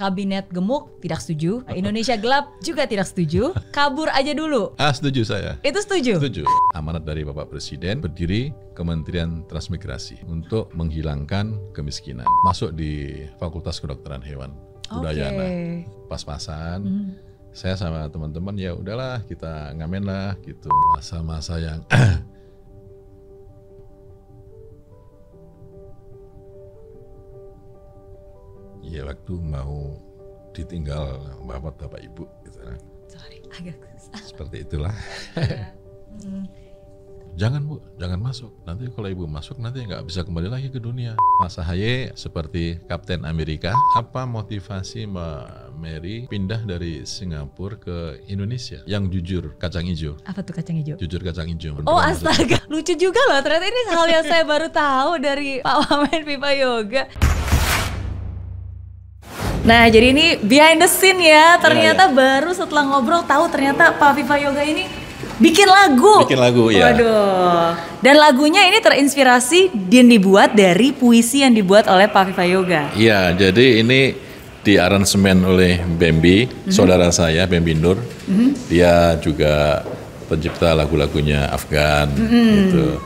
Kabinet gemuk tidak setuju, Indonesia gelap juga tidak setuju, kabur aja dulu. Setuju saya. Itu setuju? Setuju. Amanat dari Bapak Presiden berdiri Kementerian Transmigrasi untuk menghilangkan kemiskinan. Masuk di Fakultas Kedokteran Hewan Udayana. Pas-pasan. Saya sama teman-teman ya udahlah kita ngamen lah gitu. Masa-masa yang ya waktu mau ditinggal bapak ibu gitu kan. Sorry, agak susah. Seperti itulah. Jangan Bu, jangan masuk. Nanti kalau ibu masuk nanti nggak bisa kembali lagi ke dunia. Mas Ahaye seperti Kapten Amerika. Apa motivasi Mbak Mary pindah dari Singapura ke Indonesia? Yang jujur kacang hijau. Apa tuh kacang hijau? Jujur kacang hijau. Oh astaga, lucu juga loh. Ternyata ini hal yang saya baru tahu dari Pak Wamen Viva Yoga. Nah jadi ini behind the scene ya. Ternyata baru setelah ngobrol tahu ternyata Pak Viva Yoga ini bikin lagu. Bikin lagu ya. Waduh. Dan lagunya ini terinspirasi dan dibuat dari puisi yang dibuat oleh Pak Viva Yoga. Iya, jadi ini diaransemen oleh Bambi, saudara saya Bambi Nur. Dia juga pencipta lagu-lagunya Afgan gitu.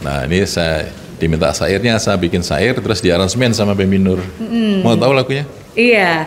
Nah, ini saya diminta syairnya, saya bikin syair terus diaransemen sama Bambi Nur. Mau tahu lagunya? Iya.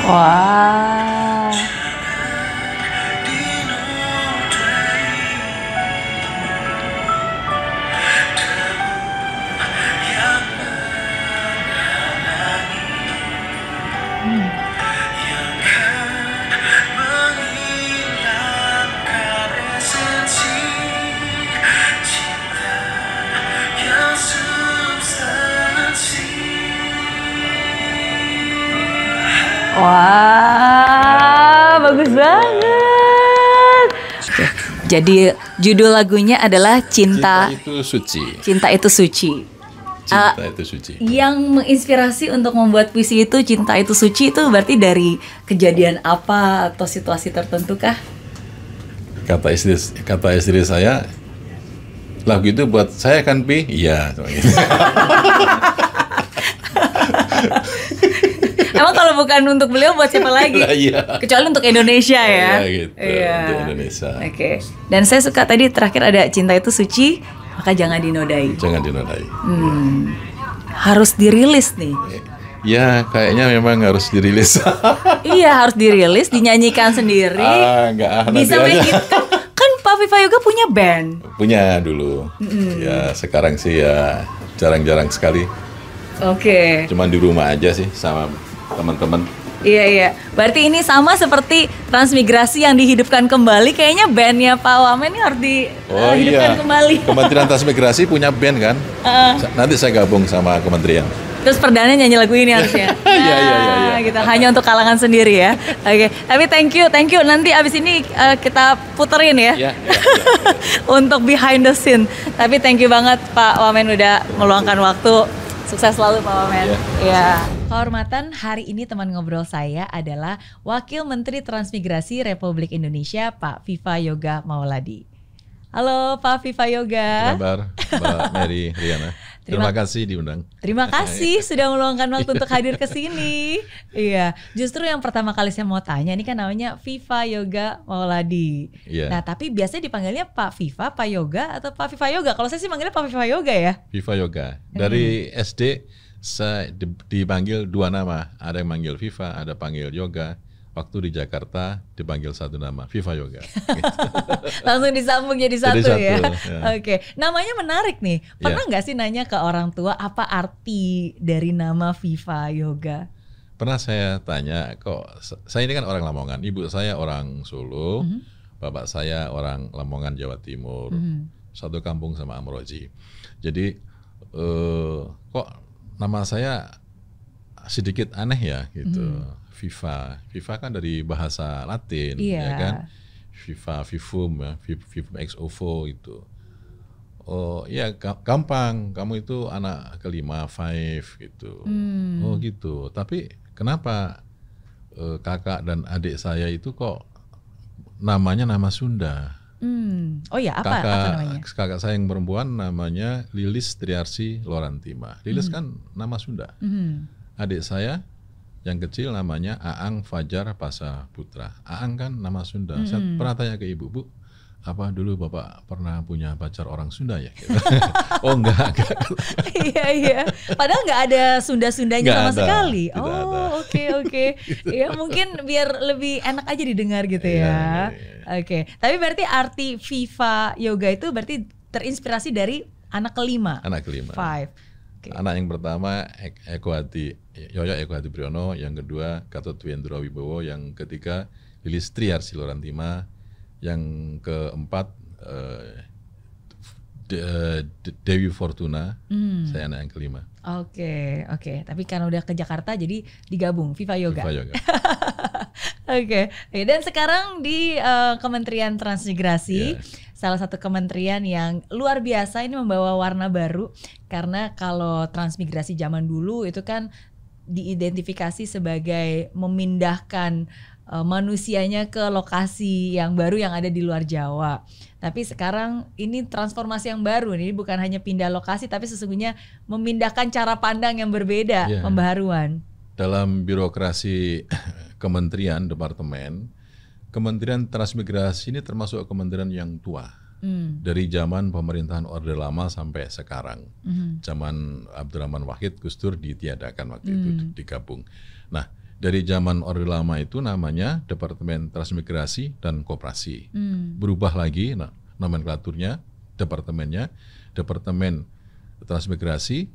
Wah. Wah, bagus banget. Jadi judul lagunya adalah Cinta itu Suci. Cinta itu Suci. Cinta itu suci. Yang menginspirasi untuk membuat puisi itu Cinta itu Suci itu berarti dari kejadian apa atau situasi tertentu kah? Kata istri saya, lagu itu buat saya kan Pi? Iya. Emang kalau bukan untuk beliau buat siapa lagi? Iya. Kecuali untuk Indonesia ya. Iya gitu. Iya. Untuk Indonesia. Oke. Dan saya suka tadi terakhir ada Cinta itu Suci, maka jangan dinodai. Jangan dinodai. Harus dirilis nih. Ya kayaknya memang harus dirilis. Iya harus dirilis, dinyanyikan sendiri. Enggak. Bisa main gitar. Kan Pak Viva Yoga punya band. Punya dulu. Ya sekarang sih ya jarang-jarang sekali. Oke. Cuman di rumah aja sih sama teman-teman. Iya. Berarti ini sama seperti Transmigrasi yang dihidupkan kembali. Kayaknya bandnya Pak Wamen ini harus dihidupkan kembali. Kementerian Transmigrasi punya band kan? Nanti saya gabung sama kementerian. Terus perdana nyanyi lagu ini harusnya. Iya. Gitu. Hanya untuk kalangan sendiri ya. Oke. Tapi thank you. Nanti abis ini kita puterin ya. Iya. Untuk behind the scene. Tapi thank you banget Pak Wamen udah meluangkan waktu. Sukses selalu Pak Wamen. Iya. Kehormatan, hari ini teman ngobrol saya adalah Wakil Menteri Transmigrasi Republik Indonesia Pak Viva Yoga Mauladi. Halo Pak Viva Yoga. Kabar Mbak Mary Riana. Terima kasih diundang. Terima kasih sudah meluangkan waktu untuk hadir ke sini. Iya, justru yang pertama kali saya mau tanya, ini kan namanya Viva Yoga Mauladi. Iya. Nah, tapi biasanya dipanggilnya Pak Viva, Pak Yoga, atau Pak Viva Yoga? Kalau saya sih manggilnya Pak Viva Yoga ya. Viva Yoga. Dari SD saya dipanggil 2 nama. Ada yang manggil Viva, ada panggil Yoga. Waktu di Jakarta dipanggil 1 nama, Viva Yoga. Langsung disambung jadi satu ya. Ya. Oke, namanya menarik nih. Pernah nggak sih nanya ke orang tua apa arti dari nama Viva Yoga? Pernah saya tanya, kok saya ini kan orang Lamongan, ibu saya orang Solo, bapak saya orang Lamongan Jawa Timur, satu kampung sama Amroji. Jadi kok nama saya sedikit aneh ya gitu. Viva kan dari bahasa Latin, ya kan? Viva, vivum, ya, vivum ex ovo itu. Oh iya gampang, kamu itu anak kelima, 5 gitu. Oh gitu. Tapi kenapa kakak dan adik saya itu kok namanya nama Sunda? Oh ya, apa namanya? Kakak saya yang perempuan namanya Lilis Triarsi Lorantima. Lilis kan nama Sunda. Adik saya yang kecil namanya Aang Fajar Pasa Putra. Aang kan nama Sunda. Saya pernah tanya ke ibu, Bu, apa dulu Bapak pernah punya pacar orang Sunda ya? Oh enggak. Iya. Padahal nggak ada Sunda-Sundanya sama sekali. Tidak Oh oke. Ya mungkin biar lebih enak aja didengar gitu ya. Oke. Tapi berarti arti Viva Yoga itu berarti terinspirasi dari anak kelima. Anak kelima. 5. Okay. Anak yang pertama Yoyo Eko Hadi Priyono, yang kedua Gatot Dwiendro Wibowo, yang ketiga Lilis Triarsi Lorantima, yang keempat Dewi Fortuna, saya anak yang kelima. Oke. Tapi karena udah ke Jakarta jadi digabung Viva Yoga. Oke. Dan sekarang di Kementerian Transmigrasi, salah satu kementerian yang luar biasa ini membawa warna baru, karena kalau transmigrasi zaman dulu itu kan diidentifikasi sebagai memindahkan manusianya ke lokasi yang baru yang ada di luar Jawa. Tapi sekarang ini transformasi yang baru, ini bukan hanya pindah lokasi tapi sesungguhnya memindahkan cara pandang yang berbeda, pembaharuan. Dalam birokrasi kementerian, departemen, Kementerian Transmigrasi ini termasuk kementerian yang tua. Dari zaman pemerintahan Orde Lama sampai sekarang. Zaman Abdurrahman Wahid, Gus Dur ditiadakan waktu itu, digabung. Nah, dari zaman Orde Lama itu namanya Departemen Transmigrasi dan Koperasi. Berubah lagi nomenklaturnya, departemennya, Departemen Transmigrasi,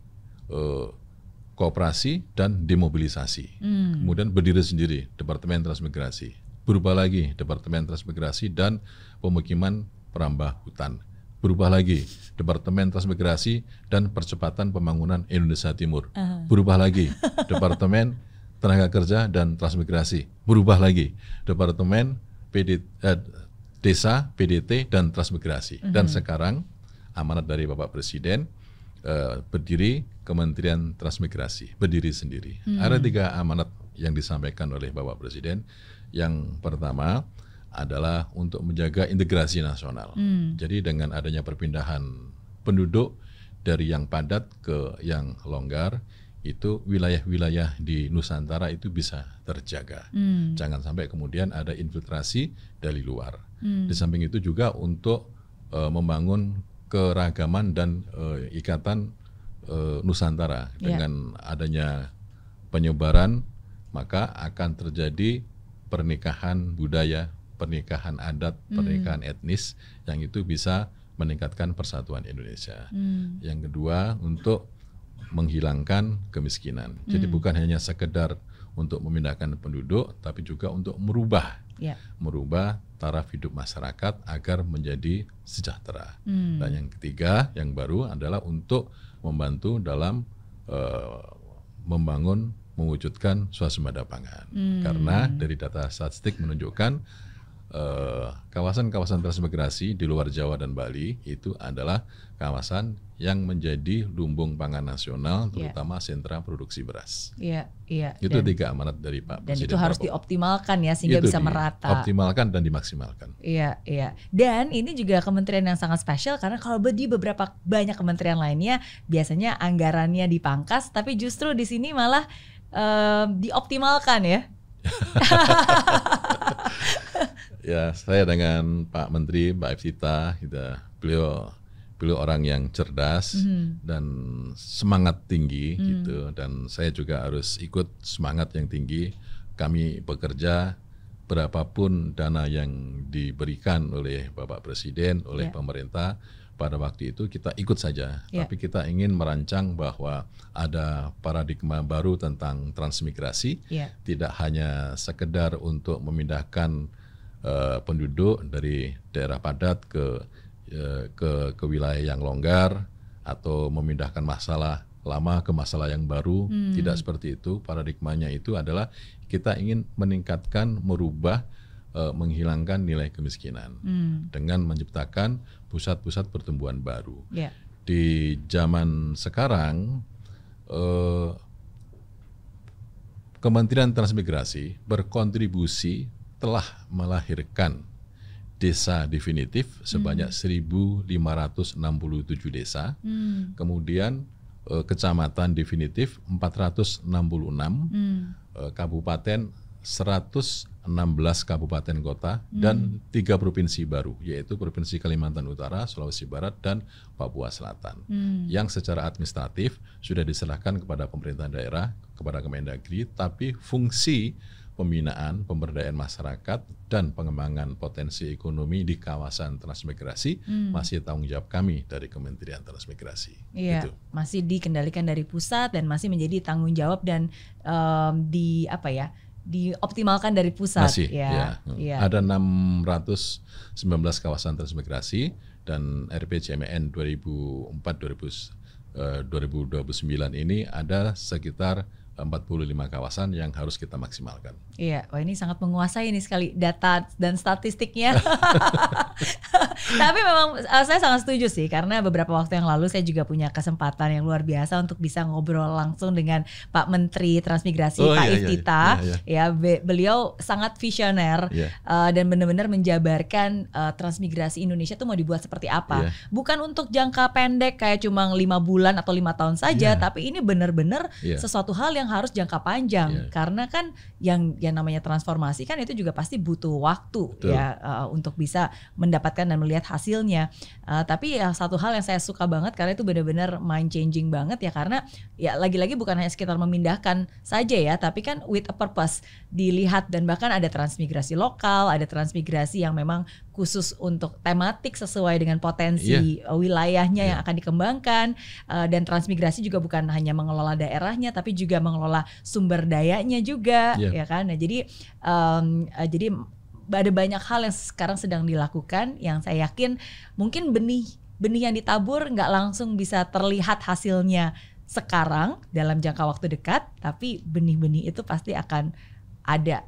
Koperasi dan Demobilisasi. Kemudian berdiri sendiri Departemen Transmigrasi. Berubah lagi Departemen Transmigrasi dan Pemukiman Perambah Hutan. Berubah lagi Departemen Transmigrasi dan Percepatan Pembangunan Indonesia Timur. Berubah lagi Departemen Tenaga Kerja dan Transmigrasi. Berubah lagi Departemen Desa, PDT dan Transmigrasi. Dan sekarang amanat dari Bapak Presiden, berdiri Kementerian Transmigrasi, berdiri sendiri. Ada 3 amanat yang disampaikan oleh Bapak Presiden. Yang pertama adalah untuk menjaga integrasi nasional. Jadi dengan adanya perpindahan penduduk dari yang padat ke yang longgar, itu wilayah-wilayah di Nusantara itu bisa terjaga. Jangan sampai kemudian ada infiltrasi dari luar. Di samping itu juga untuk membangun keragaman dan ikatan Nusantara. Dengan adanya penyebaran, maka akan terjadi pernikahan budaya, pernikahan adat, pernikahan etnis yang itu bisa meningkatkan persatuan Indonesia. Yang kedua, untuk menghilangkan kemiskinan. Jadi bukan hanya sekedar untuk memindahkan penduduk, tapi juga untuk merubah taraf hidup masyarakat agar menjadi sejahtera. Dan yang ketiga, yang baru adalah untuk membantu dalam mewujudkan swasembada pangan. Karena dari data statistik menunjukkan kawasan-kawasan transmigrasi di luar Jawa dan Bali itu adalah kawasan yang menjadi lumbung pangan nasional, terutama sentra produksi beras. Itu 3 amanat dari Pak Presiden. Dan itu harus dioptimalkan ya sehingga bisa merata. Optimalkan dan dimaksimalkan. Iya. Dan ini juga kementerian yang sangat spesial karena kalau di beberapa banyak kementerian lainnya biasanya anggarannya dipangkas, tapi justru di sini malah dioptimalkan ya. Ya, saya dengan Pak Menteri, Mbak Evita, beliau orang yang cerdas dan semangat tinggi gitu, dan saya juga harus ikut semangat yang tinggi. Kami bekerja berapapun dana yang diberikan oleh Bapak Presiden, oleh pemerintah pada waktu itu kita ikut saja. Tapi kita ingin merancang bahwa ada paradigma baru tentang transmigrasi, tidak hanya sekedar untuk memindahkan penduduk dari daerah padat ke wilayah yang longgar atau memindahkan masalah lama ke masalah yang baru. Tidak seperti itu. Paradigmanya itu adalah kita ingin meningkatkan, merubah, menghilangkan nilai kemiskinan dengan menciptakan pusat-pusat pertumbuhan baru. Di zaman sekarang Kementerian Transmigrasi berkontribusi telah melahirkan desa definitif sebanyak 1.567 desa, kemudian kecamatan definitif 466, kabupaten 116 kabupaten kota, dan 3 provinsi baru, yaitu Provinsi Kalimantan Utara, Sulawesi Barat, dan Papua Selatan, yang secara administratif sudah diserahkan kepada pemerintah daerah, kepada Kemendagri, tapi fungsi pembinaan, pemberdayaan masyarakat, dan pengembangan potensi ekonomi di kawasan transmigrasi masih tanggung jawab kami dari Kementerian Transmigrasi. Iya, gitu. Masih dikendalikan dari pusat dan masih menjadi tanggung jawab dan dioptimalkan dari pusat. Masih, ya. Ada 619 kawasan transmigrasi dan RPJMN 2004-2029 ini ada sekitar 45 kawasan yang harus kita maksimalkan. Iya, wah ini sangat menguasai ini sekali data dan statistiknya. Tapi memang saya sangat setuju sih, karena beberapa waktu yang lalu saya juga punya kesempatan yang luar biasa untuk bisa ngobrol langsung dengan Pak Menteri Transmigrasi, Pak Evita. Beliau sangat visioner dan benar-benar menjabarkan transmigrasi Indonesia itu mau dibuat seperti apa. Bukan untuk jangka pendek kayak cuma 5 bulan atau 5 tahun saja, tapi ini benar-benar sesuatu hal yang harus jangka panjang, karena kan yang namanya transformasi kan itu juga pasti butuh waktu. Betul. Untuk bisa mendapatkan dan melihat hasilnya. Tapi satu hal yang saya suka banget karena itu benar-benar mind changing banget ya, karena lagi-lagi bukan hanya sekitar memindahkan saja ya, tapi kan with a purpose, dilihat, dan bahkan ada transmigrasi lokal, ada transmigrasi yang memang khusus untuk tematik sesuai dengan potensi wilayahnya yang akan dikembangkan, dan transmigrasi juga bukan hanya mengelola daerahnya tapi juga mengelola sumber dayanya juga, ya kan. Nah, jadi ada banyak hal yang sekarang sedang dilakukan yang saya yakin mungkin benih yang ditabur nggak langsung bisa terlihat hasilnya sekarang dalam jangka waktu dekat, tapi benih-benih itu pasti akan ada.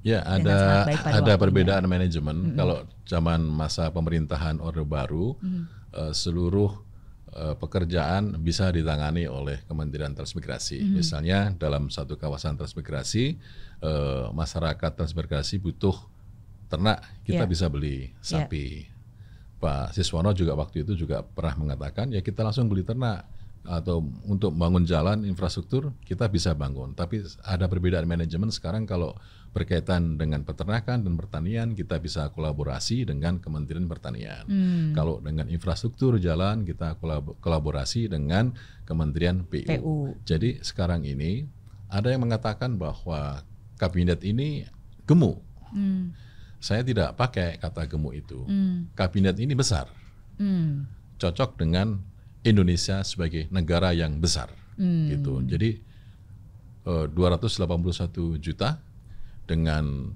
Ya, ada perbedaan manajemen. Kalau zaman masa pemerintahan Orde Baru, seluruh pekerjaan bisa ditangani oleh Kementerian Transmigrasi. Misalnya dalam satu kawasan transmigrasi, masyarakat transmigrasi butuh ternak, kita bisa beli sapi. Pak Siswono juga waktu itu juga pernah mengatakan, ya kita langsung beli ternak. Atau untuk bangun jalan, infrastruktur, kita bisa bangun. Tapi ada perbedaan manajemen sekarang. Kalau berkaitan dengan peternakan dan pertanian, kita bisa kolaborasi dengan Kementerian Pertanian. Kalau dengan infrastruktur jalan, kita kolaborasi dengan Kementerian PU. Jadi sekarang ini ada yang mengatakan bahwa kabinet ini gemuk. Saya tidak pakai kata gemuk itu. Kabinet ini besar. Cocok dengan Indonesia sebagai negara yang besar, gitu. Jadi 281 juta dengan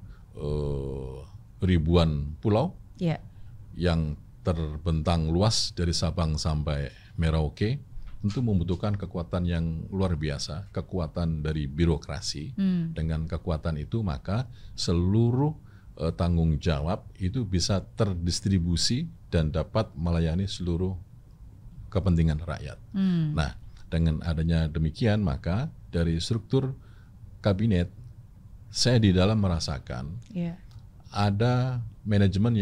ribuan pulau yang terbentang luas dari Sabang sampai Merauke, tentu membutuhkan kekuatan yang luar biasa, kekuatan dari birokrasi. Dengan kekuatan itu maka seluruh tanggung jawab itu bisa terdistribusi dan dapat melayani seluruh kepentingan rakyat. Nah, dengan adanya demikian maka dari struktur kabinet saya di dalam merasakan ada manajemen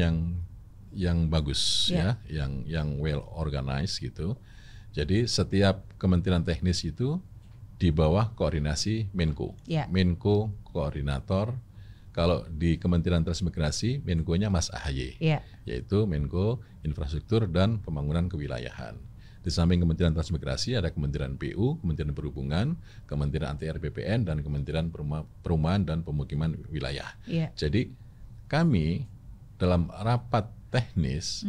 yang bagus ya, yang well organized gitu. Jadi setiap kementerian teknis itu di bawah koordinasi Menko. Menko koordinator. Kalau di Kementerian Transmigrasi, Menko-nya Mas AHY, yaitu Menko Infrastruktur dan Pembangunan Kewilayahan. Di samping Kementerian Transmigrasi ada Kementerian PU, Kementerian Perhubungan, Kementerian Anti-RPPN, dan Kementerian Perumahan dan Pemukiman Wilayah. Jadi kami dalam rapat teknis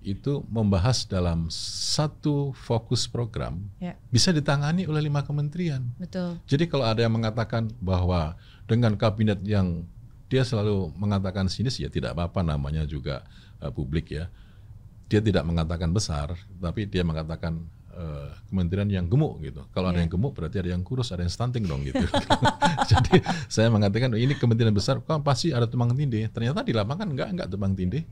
itu membahas dalam satu fokus program bisa ditangani oleh 5 kementerian. Betul. Jadi kalau ada yang mengatakan bahwa dengan kabinet yang dia selalu mengatakan sinis, ya tidak apa-apa, namanya juga publik ya. Dia tidak mengatakan besar, tapi dia mengatakan kementerian yang gemuk gitu. Kalau ada yang gemuk berarti ada yang kurus, ada yang stunting dong gitu. Jadi saya mengatakan ini kementerian besar, kok pasti ada tumpang tindih. Ternyata di lapangan enggak tumpang tindih.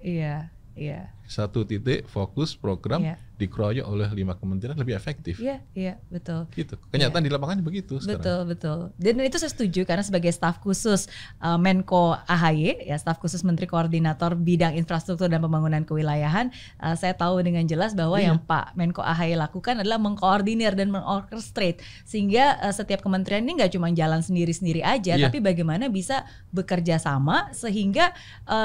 Satu titik fokus program dikeroyok oleh 5 kementerian lebih efektif. Iya, betul. Gitu. Kenyataan di lapangan begitu sekarang. Betul. Dan itu saya setuju karena sebagai staf khusus Menko AHY, ya staf khusus Menteri Koordinator Bidang Infrastruktur dan Pembangunan Kewilayahan, saya tahu dengan jelas bahwa yang Pak Menko AHY lakukan adalah mengkoordinir dan mengorchestrate sehingga setiap kementerian ini nggak cuma jalan sendiri-sendiri aja, tapi bagaimana bisa bekerja sama sehingga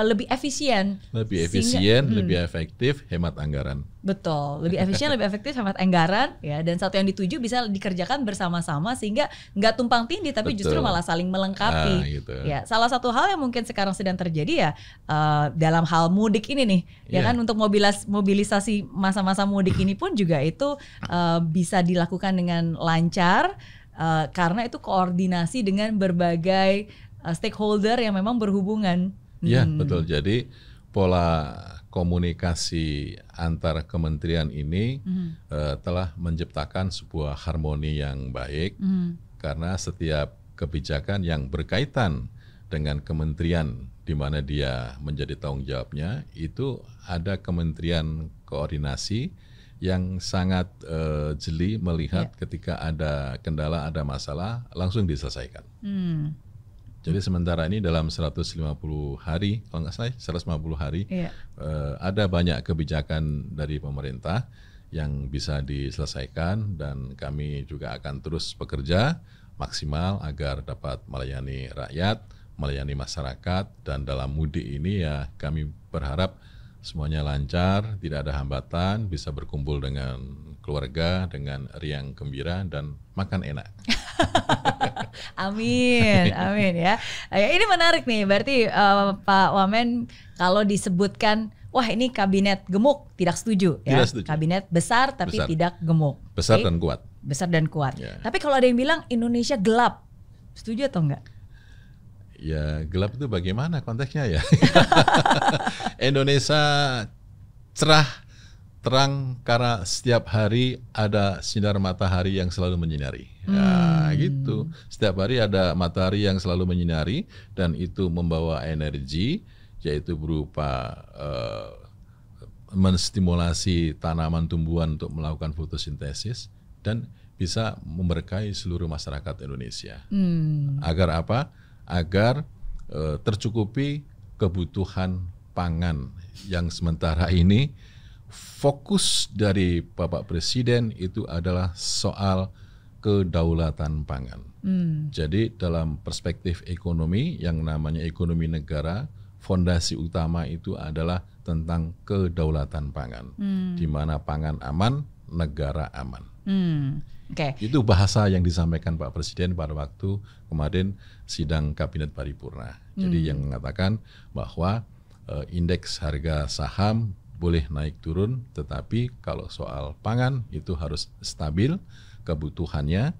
lebih efisien. Lebih efektif, hemat anggaran. Betul, lebih efisien, lebih efektif, hemat anggaran, ya. Dan satu yang dituju bisa dikerjakan bersama-sama sehingga nggak tumpang tindih, tapi justru malah saling melengkapi. Gitu. Ya, salah satu hal yang mungkin sekarang sedang terjadi ya dalam hal mudik ini nih, ya kan, untuk mobilisasi masa-masa mudik ini pun juga itu bisa dilakukan dengan lancar karena itu koordinasi dengan berbagai stakeholder yang memang berhubungan. Iya, betul. Jadi pola komunikasi antar kementerian ini telah menciptakan sebuah harmoni yang baik karena setiap kebijakan yang berkaitan dengan kementerian di mana dia menjadi tanggung jawabnya itu ada kementerian koordinasi yang sangat jeli melihat ketika ada kendala, ada masalah langsung diselesaikan. Jadi sementara ini dalam 150 hari, kalau nggak salah 150 hari, ada banyak kebijakan dari pemerintah yang bisa diselesaikan dan kami juga akan terus bekerja maksimal agar dapat melayani rakyat, melayani masyarakat, dan dalam mudik ini ya kami berharap semuanya lancar, tidak ada hambatan, bisa berkumpul dengan keluarga dengan riang gembira dan makan enak. Amin ya. Ini menarik nih, berarti Pak Wamen kalau disebutkan, wah ini kabinet gemuk, tidak setuju ya. Tidak setuju. Kabinet besar tapi tidak gemuk. Besar dan kuat. Besar dan kuat. Tapi kalau ada yang bilang Indonesia gelap, setuju atau enggak? Ya gelap itu bagaimana konteksnya ya? Indonesia cerah, terang karena setiap hari ada sinar matahari yang selalu menyinari. Ya gitu. Setiap hari ada matahari yang selalu menyinari dan itu membawa energi, yaitu berupa menstimulasi tanaman tumbuhan untuk melakukan fotosintesis dan bisa memberkahi seluruh masyarakat Indonesia. Agar apa? Agar tercukupi kebutuhan pangan yang sementara ini fokus dari Bapak Presiden itu adalah soal kedaulatan pangan. Jadi dalam perspektif ekonomi yang namanya ekonomi negara, fondasi utama itu adalah tentang kedaulatan pangan. Di mana pangan aman, negara aman. Itu bahasa yang disampaikan Pak Presiden pada waktu kemarin sidang Kabinet Paripurna. Jadi yang mengatakan bahwa indeks harga saham boleh naik turun, tetapi kalau soal pangan itu harus stabil kebutuhannya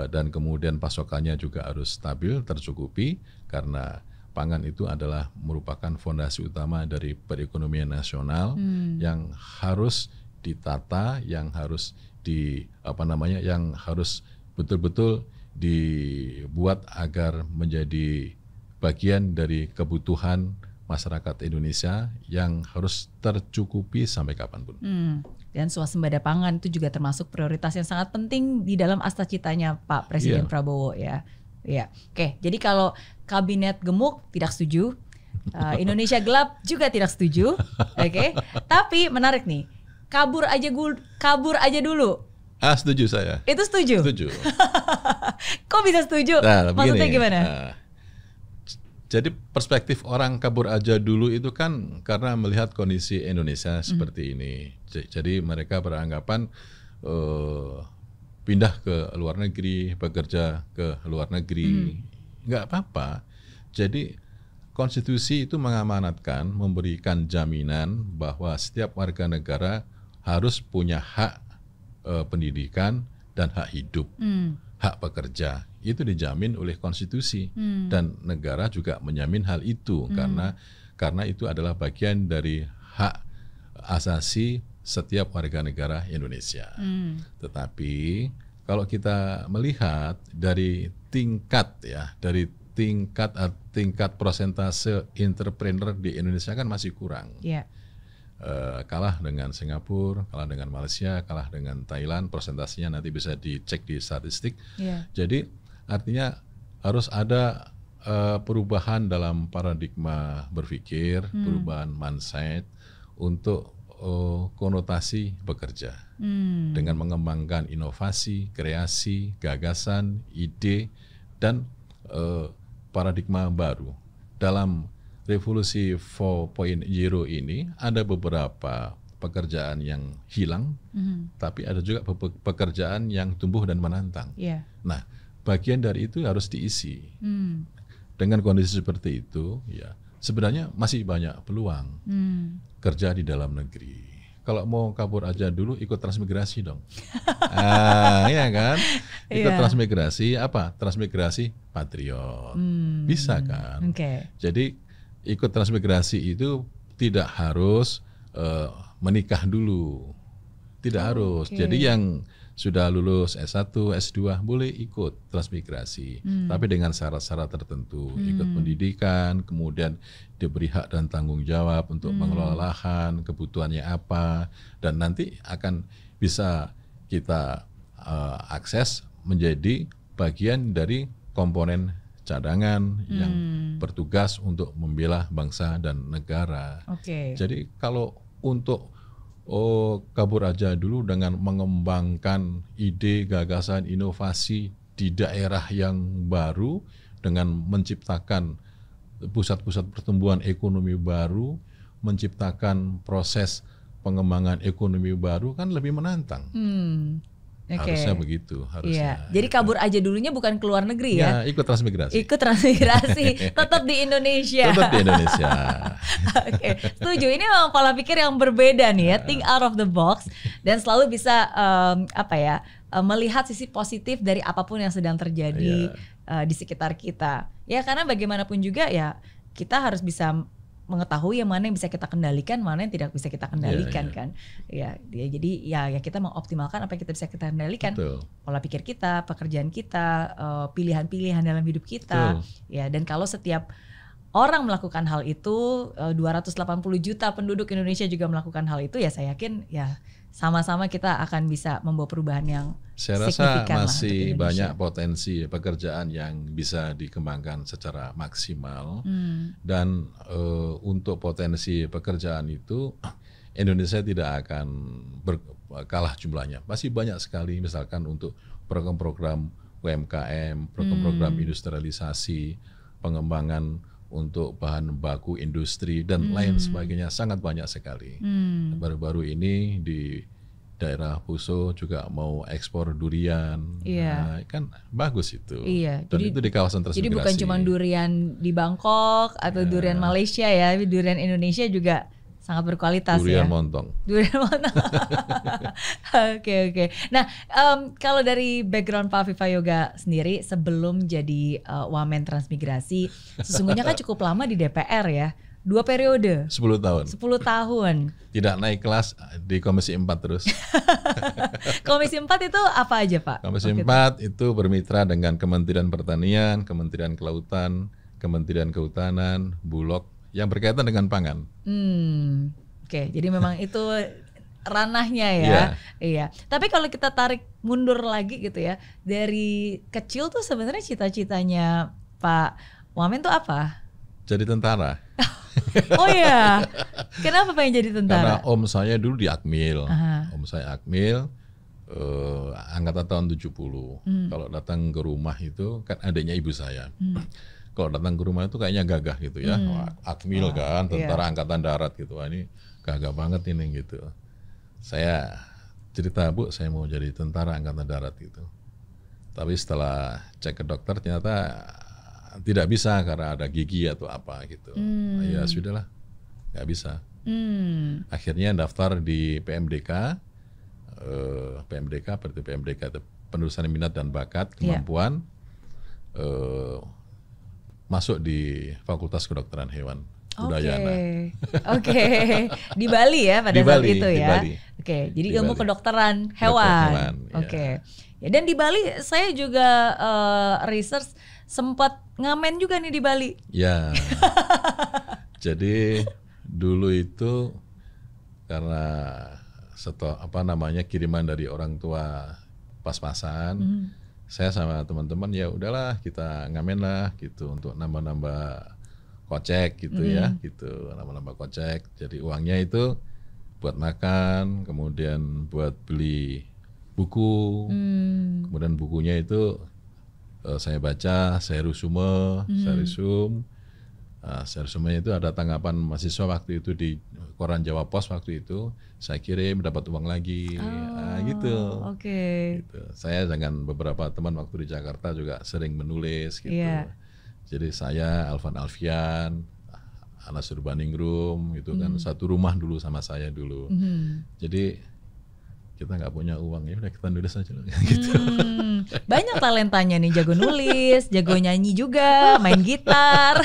dan kemudian pasokannya juga harus stabil, tercukupi, karena pangan itu adalah merupakan fondasi utama dari perekonomian nasional yang harus ditata, yang harus yang harus betul-betul dibuat agar menjadi bagian dari kebutuhan masyarakat Indonesia yang harus tercukupi sampai kapanpun. Dan swasembada pangan itu juga termasuk prioritas yang sangat penting di dalam astacitanya Pak Presiden Prabowo ya. Ya, oke. Jadi kalau kabinet gemuk tidak setuju, Indonesia gelap juga tidak setuju, oke. Tapi menarik nih, kabur aja dulu. Setuju saya. Itu setuju? Setuju. Kok bisa setuju? Nah, maksudnya begini, gimana? Jadi perspektif orang kabur aja dulu itu kan karena melihat kondisi Indonesia seperti ini. Jadi mereka beranggapan pindah ke luar negeri, bekerja ke luar negeri, nggak apa-apa. Jadi konstitusi itu mengamanatkan, memberikan jaminan bahwa setiap warga negara harus punya hak pendidikan dan hak hidup, hak pekerja. Itu dijamin oleh konstitusi dan negara juga menjamin hal itu karena itu adalah bagian dari hak asasi setiap warga negara Indonesia. Tetapi kalau kita melihat dari tingkat persentase entrepreneur di Indonesia kan masih kurang. Kalah dengan Singapura, kalah dengan Malaysia, kalah dengan Thailand, persentasenya nanti bisa dicek di statistik. Jadi artinya harus ada perubahan dalam paradigma berpikir, perubahan mindset untuk konotasi bekerja dengan mengembangkan inovasi, kreasi, gagasan, ide, dan paradigma baru. Dalam revolusi 4.0 ini ada beberapa pekerjaan yang hilang, tapi ada juga pekerjaan yang tumbuh dan menantang. Nah, bagian dari itu harus diisi. Dengan kondisi seperti itu, ya sebenarnya masih banyak peluang kerja di dalam negeri. Kalau mau kabur aja dulu, ikut transmigrasi dong. Iya kan? Ikut transmigrasi apa? Transmigrasi patriot. Bisa kan? Jadi ikut transmigrasi itu tidak harus menikah dulu. Tidak harus. Jadi yang sudah lulus S1, S2 boleh ikut transmigrasi, tapi dengan syarat-syarat tertentu, ikut pendidikan, kemudian diberi hak dan tanggung jawab untuk mengelola lahan, kebutuhannya apa, dan nanti akan bisa kita akses menjadi bagian dari komponen cadangan yang bertugas untuk membela bangsa dan negara. Jadi kalau untuk kabur aja dulu dengan mengembangkan ide, gagasan, inovasi di daerah yang baru dengan menciptakan pusat-pusat pertumbuhan ekonomi baru, menciptakan proses pengembangan ekonomi baru kan lebih menantang. Harusnya begitu, harusnya. Jadi kabur aja dulunya bukan ke luar negeri ya? Ikut transmigrasi. Ikut transmigrasi, tetap di Indonesia. Tetap di Indonesia. Setuju. Ini memang pola pikir yang berbeda nih ya, think out of the box dan selalu bisa melihat sisi positif dari apapun yang sedang terjadi di sekitar kita. Ya karena bagaimanapun juga ya kita harus bisa mengetahui yang mana yang bisa kita kendalikan, mana yang tidak bisa kita kendalikan kan. Jadi kita mengoptimalkan apa yang kita bisa kita kendalikan. Pola pikir kita, pekerjaan kita, pilihan-pilihan dalam hidup kita. Ya, dan kalau setiap orang melakukan hal itu, 280 juta penduduk Indonesia juga melakukan hal itu, ya saya yakin ya sama-sama kita akan bisa membawa perubahan yang saya signifikan. Rasa masih banyak potensi pekerjaan yang bisa dikembangkan secara maksimal dan untuk potensi pekerjaan itu Indonesia tidak akan kalah jumlahnya. Masih banyak sekali misalkan untuk program-program UMKM, program-program industrialisasi, pengembangan untuk bahan baku industri dan lain sebagainya, sangat banyak sekali. Baru-baru ini di daerah Poso juga mau ekspor durian, kan bagus itu. Dan jadi, itu di kawasan transmigrasi. Jadi bukan cuma durian di Bangkok atau durian Malaysia ya, durian Indonesia juga sangat berkualitas durian ya. Montong. Durian montong. Oke. Nah, kalau dari background Pak Vivayoga sendiri sebelum jadi wamen transmigrasi, sesungguhnya kan cukup lama di DPR ya. 2 periode. 10 tahun. 10 tahun. Tidak naik kelas di Komisi 4 terus. Komisi 4 itu apa aja Pak? Komisi 4 itu bermitra dengan Kementerian Pertanian, Kementerian Kelautan, Kementerian Kehutanan, Bulog, yang berkaitan dengan pangan. Oke, jadi memang itu ranahnya ya. Iya. Tapi kalau kita tarik mundur lagi gitu ya, dari kecil tuh sebenarnya cita-citanya Pak Wamen tuh apa? Jadi tentara. Oh ya, kenapa pengen jadi tentara? Karena om saya dulu di Akmil. Om saya Akmil, angkatan tahun 70. Kalau datang ke rumah itu, kan adiknya ibu saya. Kalau datang ke rumah itu kayaknya gagah gitu ya. Wah, Akmil kan, tentara angkatan darat gitu. Wah, ini gagah banget ini gitu. Saya cerita, Bu, saya mau jadi tentara angkatan darat gitu. Tapi setelah cek ke dokter ternyata tidak bisa karena ada gigi atau apa gitu. Ya sudahlah, nggak bisa. Akhirnya daftar di PMDK. PMDK berarti PMDK itu penelusuran minat dan bakat kemampuan. Masuk di Fakultas Kedokteran Hewan Udayana. Oke. Di Bali ya pada saat itu ya. Oke, jadi ilmu kedokteran hewan. Oke. Ya, dan di Bali saya juga research sempat ngamen juga nih di Bali. Ya. Jadi dulu itu karena kiriman dari orang tua pas-pasan, saya sama teman-teman ya udahlah kita ngamen lah gitu untuk nambah-nambah kocek gitu ya, gitu nambah-nambah kocek. Jadi uangnya itu buat makan, kemudian buat beli buku, kemudian bukunya itu saya baca, saya resume, saya resume itu ada tanggapan mahasiswa waktu itu di koran Jawa Pos waktu itu, saya kirim dapat uang lagi, gitu. Gitu. Saya dengan beberapa teman waktu di Jakarta juga sering menulis gitu. Jadi saya, Alvan Alfian, Anas Urbaningrum, itu kan satu rumah dulu sama saya dulu. Jadi kita nggak punya uang, ya udah kita nulis aja gitu. Banyak talentanya nih, jago nulis, jago nyanyi juga, main gitar.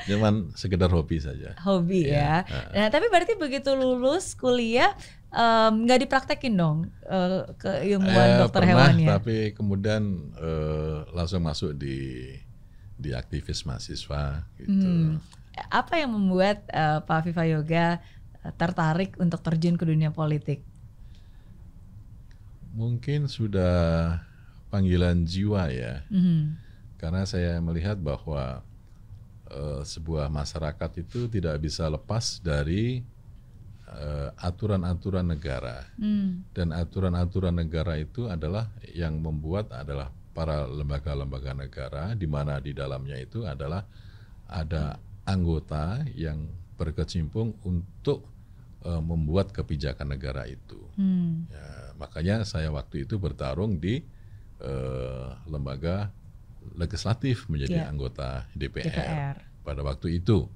Cuman sekedar hobi saja. Hobi ya. Nah, tapi berarti begitu lulus kuliah nggak dipraktekin dong keilmuan dokter hewannya? Tapi kemudian langsung masuk di aktivis mahasiswa gitu. Apa yang membuat Pak Vivayoga tertarik untuk terjun ke dunia politik? Mungkin sudah panggilan jiwa ya. Karena saya melihat bahwa sebuah masyarakat itu tidak bisa lepas dari aturan-aturan negara. Dan aturan-aturan negara itu adalah yang membuat adalah para lembaga-lembaga negara, di mana di dalamnya itu adalah ada anggota yang berkecimpung untuk membuat kebijakan negara itu. Ya, makanya saya waktu itu bertarung di lembaga legislatif menjadi anggota DPR. Pada waktu itu.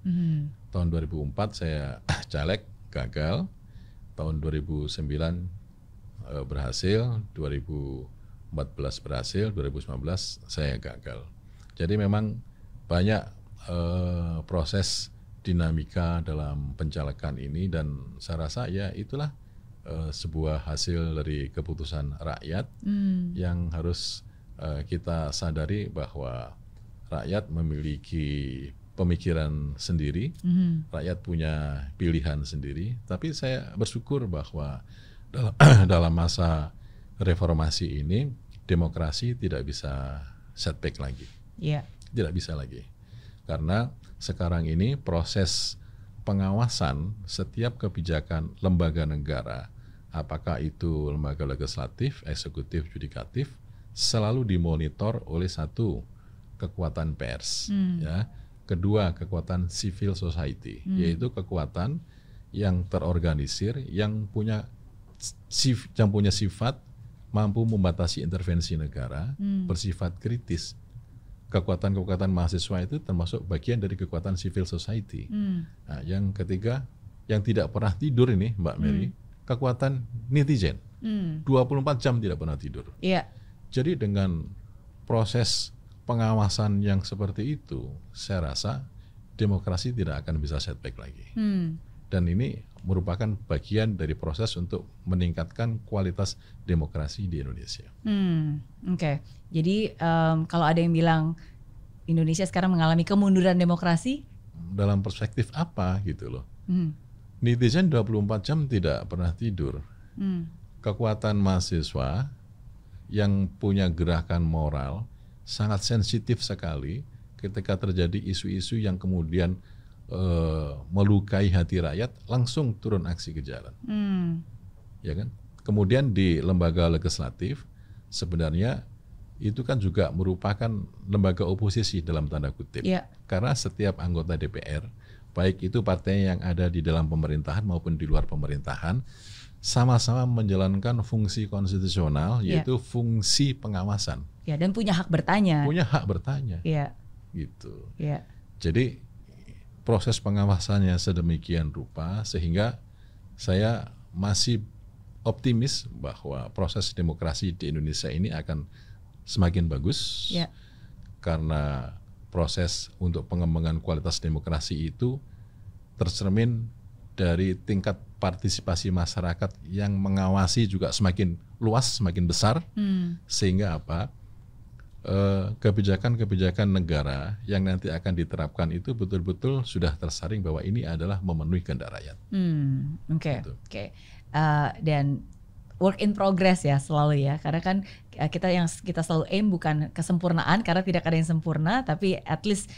Tahun 2004 saya caleg, gagal. Tahun 2009 berhasil, 2014 berhasil, 2019 saya gagal. Jadi memang banyak proses dinamika dalam pencalekan ini, dan saya rasa ya itulah sebuah hasil dari keputusan rakyat yang harus kita sadari bahwa rakyat memiliki pemikiran sendiri, rakyat punya pilihan sendiri. Tapi saya bersyukur bahwa dalam masa reformasi ini demokrasi tidak bisa setback lagi, tidak bisa lagi, karena sekarang ini proses pengawasan setiap kebijakan lembaga negara, apakah itu lembaga legislatif, eksekutif, yudikatif, selalu dimonitor oleh satu, kekuatan pers, ya. Kedua, kekuatan civil society, yaitu kekuatan yang terorganisir, yang punya sifat mampu membatasi intervensi negara, bersifat kritis. Kekuatan-kekuatan mahasiswa itu termasuk bagian dari kekuatan civil society. Nah, yang ketiga, yang tidak pernah tidur ini, Mbak Mary, kekuatan netizen. 24 jam tidak pernah tidur. Jadi dengan proses pengawasan yang seperti itu, saya rasa demokrasi tidak akan bisa setback lagi. Dan ini merupakan bagian dari proses untuk meningkatkan kualitas demokrasi di Indonesia. Jadi kalau ada yang bilang Indonesia sekarang mengalami kemunduran demokrasi, dalam perspektif apa gitu loh. Netizen 24 jam tidak pernah tidur. Kekuatan mahasiswa yang punya gerakan moral sangat sensitif sekali ketika terjadi isu-isu yang kemudian melukai hati rakyat, langsung turun aksi ke jalan. Ya kan? Kemudian di lembaga legislatif sebenarnya itu kan juga merupakan lembaga oposisi dalam tanda kutip. Karena setiap anggota DPR, baik itu partai yang ada di dalam pemerintahan maupun di luar pemerintahan, sama-sama menjalankan fungsi konstitusional, yaitu fungsi pengawasan. Dan punya hak bertanya. Punya hak bertanya. Gitu. Jadi proses pengawasannya sedemikian rupa sehingga saya masih optimis bahwa proses demokrasi di Indonesia ini akan semakin bagus, karena proses untuk pengembangan kualitas demokrasi itu tercermin dari tingkat partisipasi masyarakat yang mengawasi juga semakin luas, semakin besar, sehingga apa? Kebijakan-kebijakan negara yang nanti akan diterapkan itu betul-betul sudah tersaring bahwa ini adalah memenuhi kehendak rakyat. Oke. Dan work in progress ya selalu ya, karena kan kita selalu aim bukan kesempurnaan karena tidak ada yang sempurna, tapi at least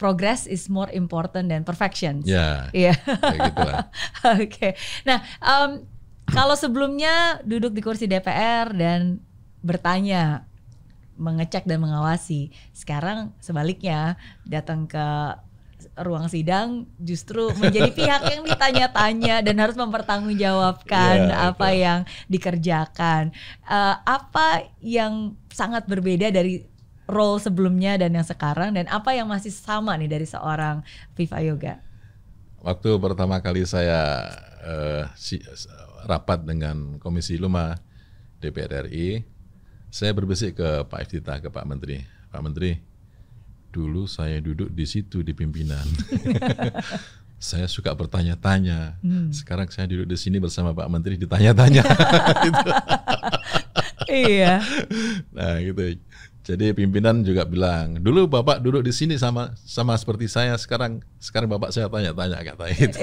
progress is more important than perfection. Kayak gitulah. Oke. Nah, kalau sebelumnya duduk di kursi DPR dan bertanya, mengecek dan mengawasi, sekarang sebaliknya datang ke ruang sidang justru menjadi pihak yang ditanya-tanya dan harus mempertanggungjawabkan apa yang dikerjakan. Apa yang sangat berbeda dari role sebelumnya dan yang sekarang, dan apa yang masih sama nih dari seorang Viva Yoga? Waktu pertama kali saya rapat dengan Komisi 5 DPR RI, saya berbisik ke Pak Iftitah, ke Pak Menteri. Pak Menteri, dulu saya duduk di situ di pimpinan. Saya suka bertanya-tanya. Sekarang saya duduk di sini bersama Pak Menteri ditanya-tanya. Gitu. Iya. Nah gitu. Jadi pimpinan juga bilang, dulu Bapak duduk di sini sama seperti saya, sekarang Bapak saya tanya-tanya, kata itu.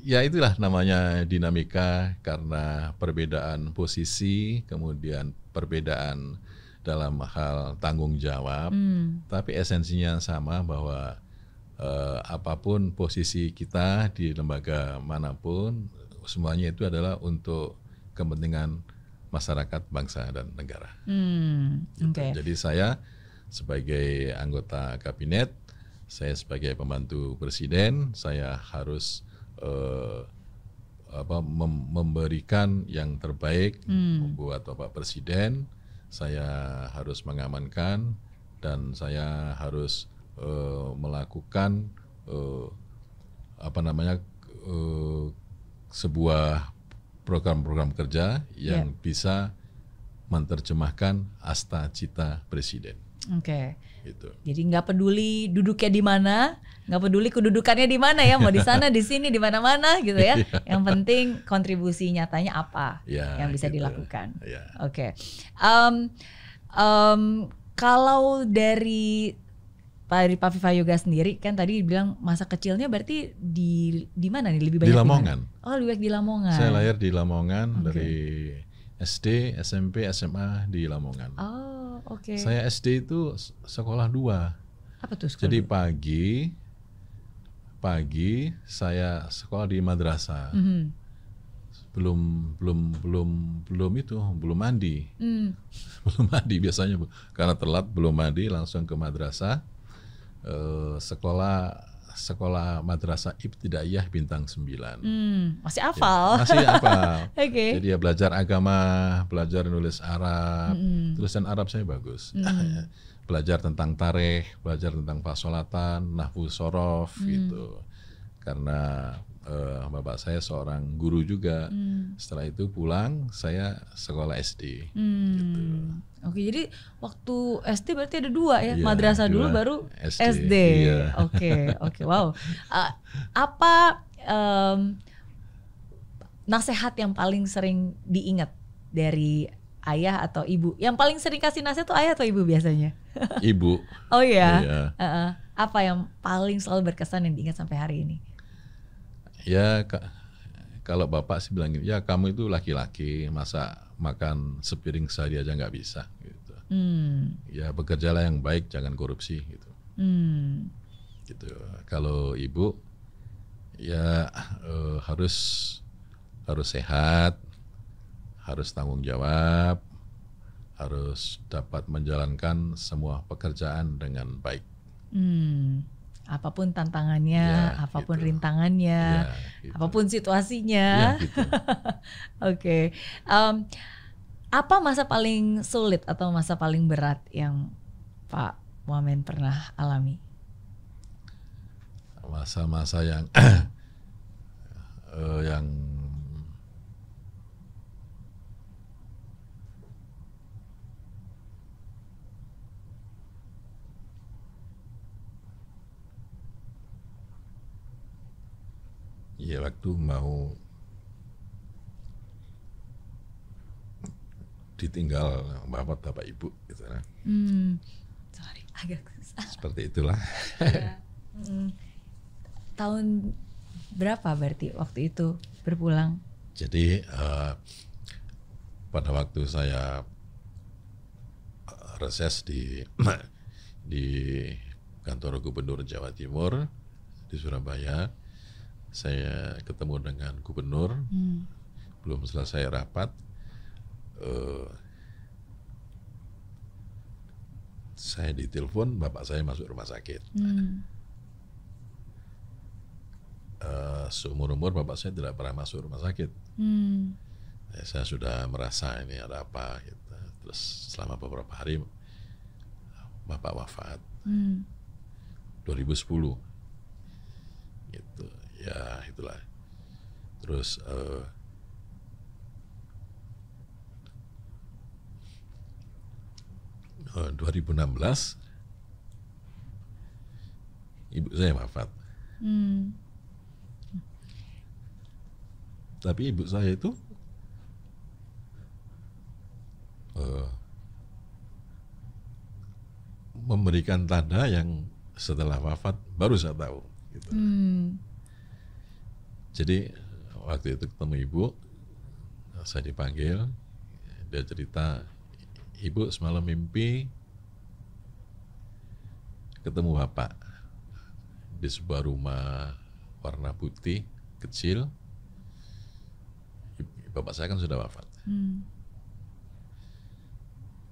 Ya itulah namanya dinamika, karena perbedaan posisi, kemudian perbedaan dalam hal tanggung jawab, tapi esensinya sama, bahwa apapun posisi kita di lembaga manapun, semuanya itu adalah untuk kepentingan masyarakat, bangsa dan negara. Jadi saya sebagai anggota kabinet, saya sebagai pembantu presiden, saya harus memberikan yang terbaik buat Bapak Presiden. Saya harus mengamankan dan saya harus melakukan sebuah program-program kerja yang bisa menerjemahkan asta cita presiden. Gitu. Jadi nggak peduli duduknya di mana, nggak peduli kedudukannya di mana ya, mau di sana, di sini, di mana-mana gitu ya. Yang penting kontribusi nyatanya apa yang bisa dilakukan. Kalau dari Pak Viva Yoga sendiri, kan tadi bilang masa kecilnya berarti di mana nih, lebih banyak di Lamongan. Lebih banyak di Lamongan. Saya lahir di Lamongan, dari SD, SMP, SMA di Lamongan. Saya SD itu sekolah 2. Apa tuh sekolah? Jadi pagi saya sekolah di madrasah. Belum mandi. Belum mandi biasanya, karena telat belum mandi, langsung ke madrasah. Sekolah madrasah Ibtidaiyah Bintang 9. Masih hafal. Masih hafal. Jadi ya belajar agama, belajar nulis Arab, tulisan Arab saya bagus. Belajar tentang tarikh, belajar tentang fasolatan, nahwu sorof gitu. Karena bapak saya seorang guru juga. Setelah itu pulang saya sekolah SD. Gitu. Jadi waktu SD berarti ada 2 ya, madrasah dulu baru SD. Oke, wow. Apa nasihat yang paling sering diingat dari ayah atau ibu? Yang paling sering kasih nasihat tuh ayah atau ibu biasanya? Ibu. Oh iya. Iya. Apa yang paling selalu berkesan yang diingat sampai hari ini? Ya kalau bapak sih bilang ya kamu itu laki-laki, masa makan sepiring sehari aja nggak bisa gitu. Ya bekerjalah yang baik, jangan korupsi gitu. Gitu. Kalau ibu ya harus sehat, harus tanggung jawab, harus dapat menjalankan semua pekerjaan dengan baik. Apapun tantangannya, apapun gitu. Rintangannya, gitu. Apapun situasinya. Gitu. Oke. Apa masa paling sulit atau masa paling berat yang Pak Wamen pernah alami? Masa-masa yang yang ya waktu mau ditinggal bapak ibu gitu kan. Sorry, agak susah. Seperti itulah. Ya. Tahun berapa berarti waktu itu berpulang? Jadi pada waktu saya reses di kantor Gubernur Jawa Timur di Surabaya, saya ketemu dengan gubernur, belum selesai rapat, saya ditelepon bapak saya masuk rumah sakit. Seumur-umur bapak saya tidak pernah masuk rumah sakit. Saya sudah merasa ini ada apa gitu. Terus selama beberapa hari bapak wafat 2010 gitu. Ya itulah. Terus 2016 ibu saya wafat. Tapi ibu saya itu memberikan tanda yang setelah wafat baru saya tahu. Gitu. Jadi waktu itu ketemu ibu, saya dipanggil, dia cerita, ibu semalam mimpi ketemu bapak di sebuah rumah warna putih kecil. Bapak saya kan sudah wafat.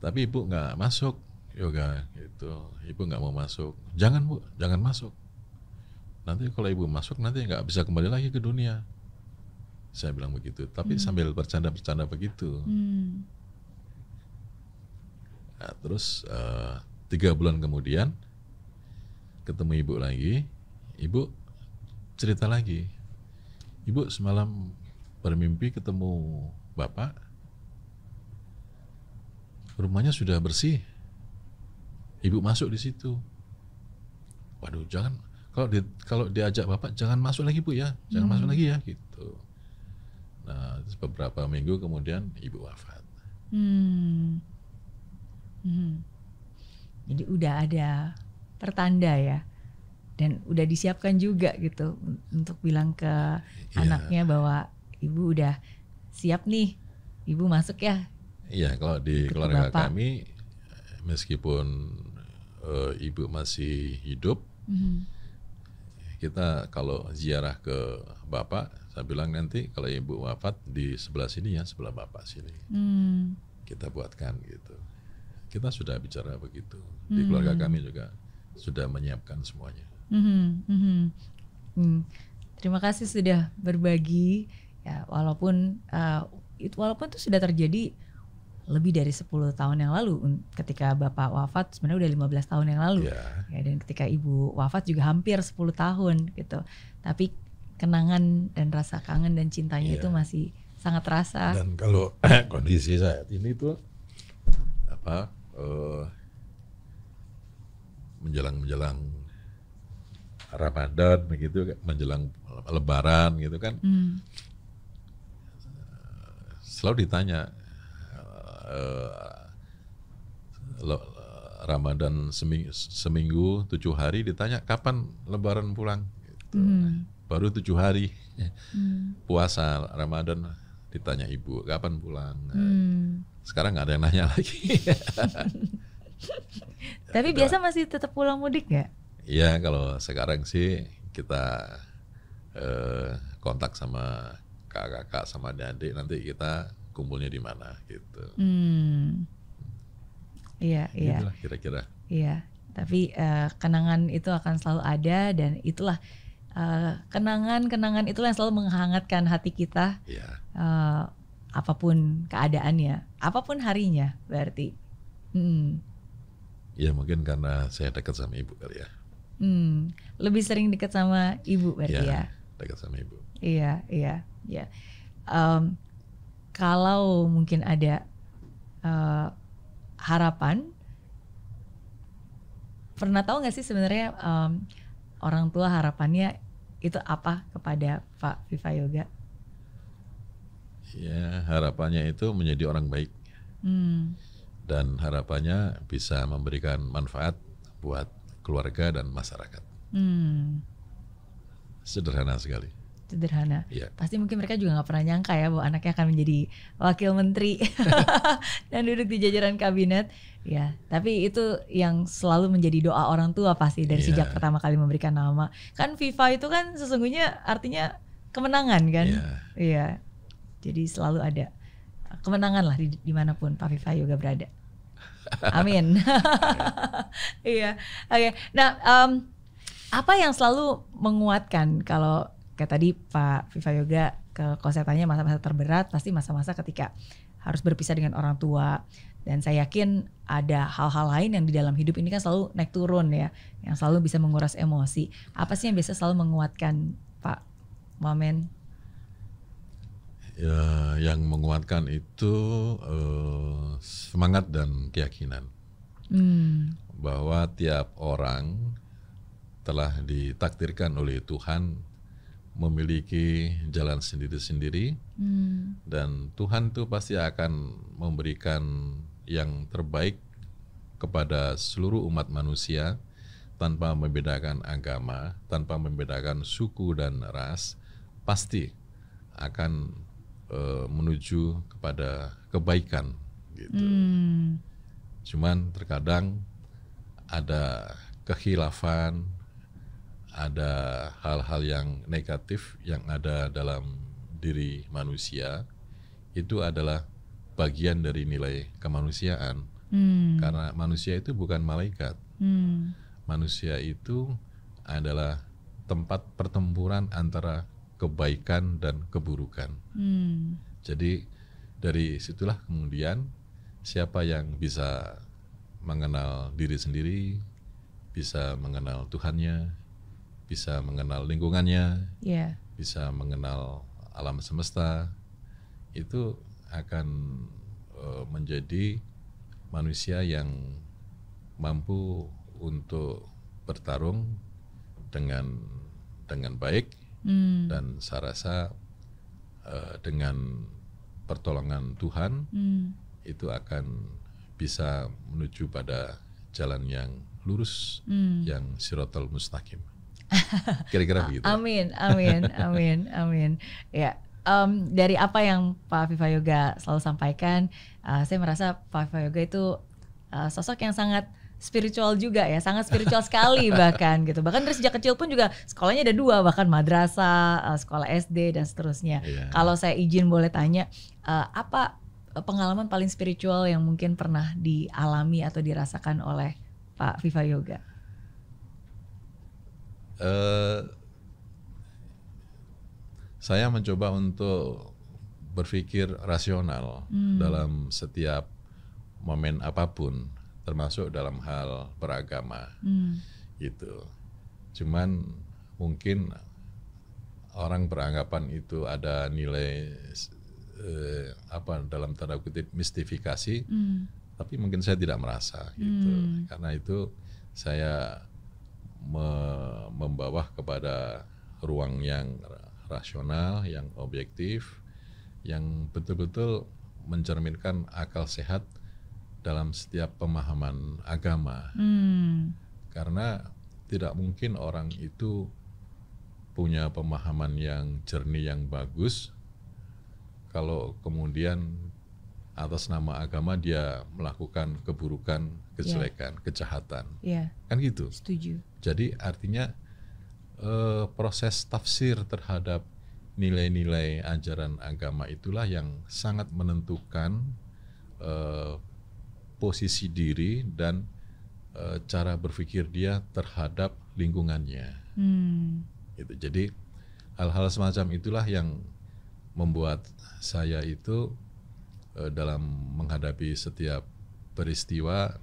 Tapi ibu nggak masuk yoga gitu. Ibu nggak mau masuk. Jangan bu, jangan masuk. Nanti kalau ibu masuk nanti nggak bisa kembali lagi ke dunia. Saya bilang begitu. Tapi sambil bercanda-bercanda begitu. Nah, terus 3 bulan kemudian ketemu ibu lagi. Ibu cerita lagi. Ibu semalam bermimpi ketemu bapak, rumahnya sudah bersih, ibu masuk di situ. Waduh, jangan kalau diajak bapak jangan masuk lagi bu ya, jangan masuk lagi ya gitu. Nah, beberapa minggu kemudian ibu wafat. Jadi udah ada pertanda ya, dan udah disiapkan juga gitu untuk bilang ke anaknya bahwa ibu udah siap nih, ibu masuk ya. Iya, kalau di keluarga kami, meskipun ibu masih hidup, kita kalau ziarah ke bapak, saya bilang nanti kalau ibu wafat di sebelah sini ya, sebelah bapak sini. Kita buatkan gitu. Kita sudah bicara begitu. Di keluarga kami juga sudah menyiapkan semuanya. Terima kasih sudah berbagi. Ya, walaupun itu sudah terjadi lebih dari 10 tahun yang lalu. Ketika bapak wafat sebenarnya udah 15 tahun yang lalu. Ya, dan ketika ibu wafat juga hampir 10 tahun gitu. Tapi kenangan dan rasa kangen dan cintanya itu masih sangat terasa. Dan kalau kondisi saat ini tuh menjelang Ramadan begitu, menjelang Lebaran gitu kan. Selalu ditanya Ramadan seminggu 7 hari ditanya kapan Lebaran pulang, gitu. Baru 7 hari puasa Ramadan ditanya ibu kapan pulang. Sekarang nggak ada yang nanya lagi. Tapi biasa masih tetap pulang mudik nggak? Iya, kalau sekarang sih kita kontak sama kakak sama adik, nanti kita kumpulnya di mana gitu. Iya, iya. Itulah kira-kira. Iya, tapi kenangan itu akan selalu ada, dan itulah kenangan itulah yang selalu menghangatkan hati kita. Iya. Apapun keadaannya, apapun harinya, berarti. Ya mungkin karena saya dekat sama ibu kali ya. Lebih sering dekat sama ibu berarti ya. Dekat sama ibu. Iya. Kalau mungkin ada harapan, pernah tahu nggak sih sebenarnya orang tua harapannya itu apa kepada Pak Vivayoga? Ya, harapannya itu menjadi orang baik. Dan harapannya bisa memberikan manfaat buat keluarga dan masyarakat. Sederhana sekali. Sederhana. Ya. Pasti mungkin mereka juga nggak pernah nyangka ya bahwa anaknya akan menjadi wakil menteri dan duduk di jajaran kabinet. Ya, tapi itu yang selalu menjadi doa orang tua pasti dari sejak pertama kali memberikan nama. Kan Viva itu kan sesungguhnya artinya kemenangan kan? Iya. Jadi selalu ada kemenangan lah dimanapun Pak Vivayoga berada. Amin. Iya. Oke. Nah, apa yang selalu menguatkan kalau kayak tadi Pak Vivayoga konsertanya masa-masa terberat pasti masa-masa ketika harus berpisah dengan orang tua, dan saya yakin ada hal-hal lain yang di dalam hidup ini kan selalu naik turun ya, yang selalu bisa menguras emosi. Apa sih yang biasa selalu menguatkan Pak Momen? Ya, yang menguatkan itu semangat dan keyakinan bahwa tiap orang telah ditakdirkan oleh Tuhan memiliki jalan sendiri-sendiri, dan Tuhan itu pasti akan memberikan yang terbaik kepada seluruh umat manusia tanpa membedakan agama, tanpa membedakan suku dan ras, pasti akan menuju kepada kebaikan gitu. Cuman terkadang ada kekhilafan, ada hal-hal yang negatif yang ada dalam diri manusia, itu adalah bagian dari nilai kemanusiaan. Karena manusia itu bukan malaikat. Manusia itu adalah tempat pertempuran antara kebaikan dan keburukan. Jadi dari situlah kemudian siapa yang bisa mengenal diri sendiri, bisa mengenal Tuhannya, bisa mengenal lingkungannya, bisa mengenal alam semesta, itu akan menjadi manusia yang mampu untuk bertarung dengan baik, dan saya rasa dengan pertolongan Tuhan itu akan bisa menuju pada jalan yang lurus, yang siratal mustaqim. Kira-kira begitu. Amin. Ya, dari apa yang Pak Vivayoga selalu sampaikan, saya merasa Pak Vivayoga itu sosok yang sangat spiritual juga ya, sangat spiritual sekali bahkan gitu. Bahkan dari sejak kecil pun juga sekolahnya ada 2, bahkan madrasah, sekolah SD dan seterusnya. Kalau saya izin boleh tanya, apa pengalaman paling spiritual yang mungkin pernah dialami atau dirasakan oleh Pak Vivayoga? Saya mencoba untuk berpikir rasional dalam setiap momen apapun, termasuk dalam hal beragama, gitu. Cuman mungkin orang beranggapan itu ada nilai dalam tanda kutip mistifikasi, tapi mungkin saya tidak merasa gitu. Karena itu saya membawa kepada ruang yang rasional, yang objektif, yang betul-betul mencerminkan akal sehat dalam setiap pemahaman agama. Karena tidak mungkin orang itu punya pemahaman yang jernih, yang bagus, kalau kemudian atas nama agama dia melakukan keburukan, kejelekan, kejahatan. Kan gitu. Setuju. Jadi artinya proses tafsir terhadap nilai-nilai ajaran agama itulah yang sangat menentukan posisi diri dan cara berpikir dia terhadap lingkungannya. Gitu. Jadi hal-hal semacam itulah yang membuat saya itu dalam menghadapi setiap peristiwa,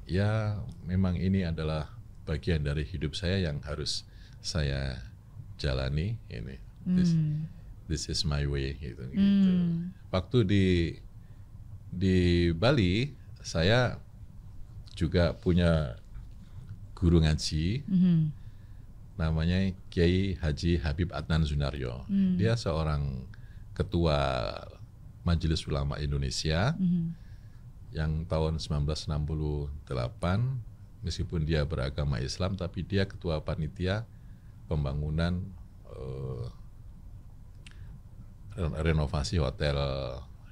ya memang ini adalah bagian dari hidup saya yang harus saya jalani ini. This is my way gitu. Waktu di Bali saya juga punya guru ngaji, namanya Kiai Haji Habib Adnan Sunaryo. Dia seorang ketua Majelis Ulama Indonesia yang tahun 1968, meskipun dia beragama Islam, tapi dia ketua panitia pembangunan renovasi hotel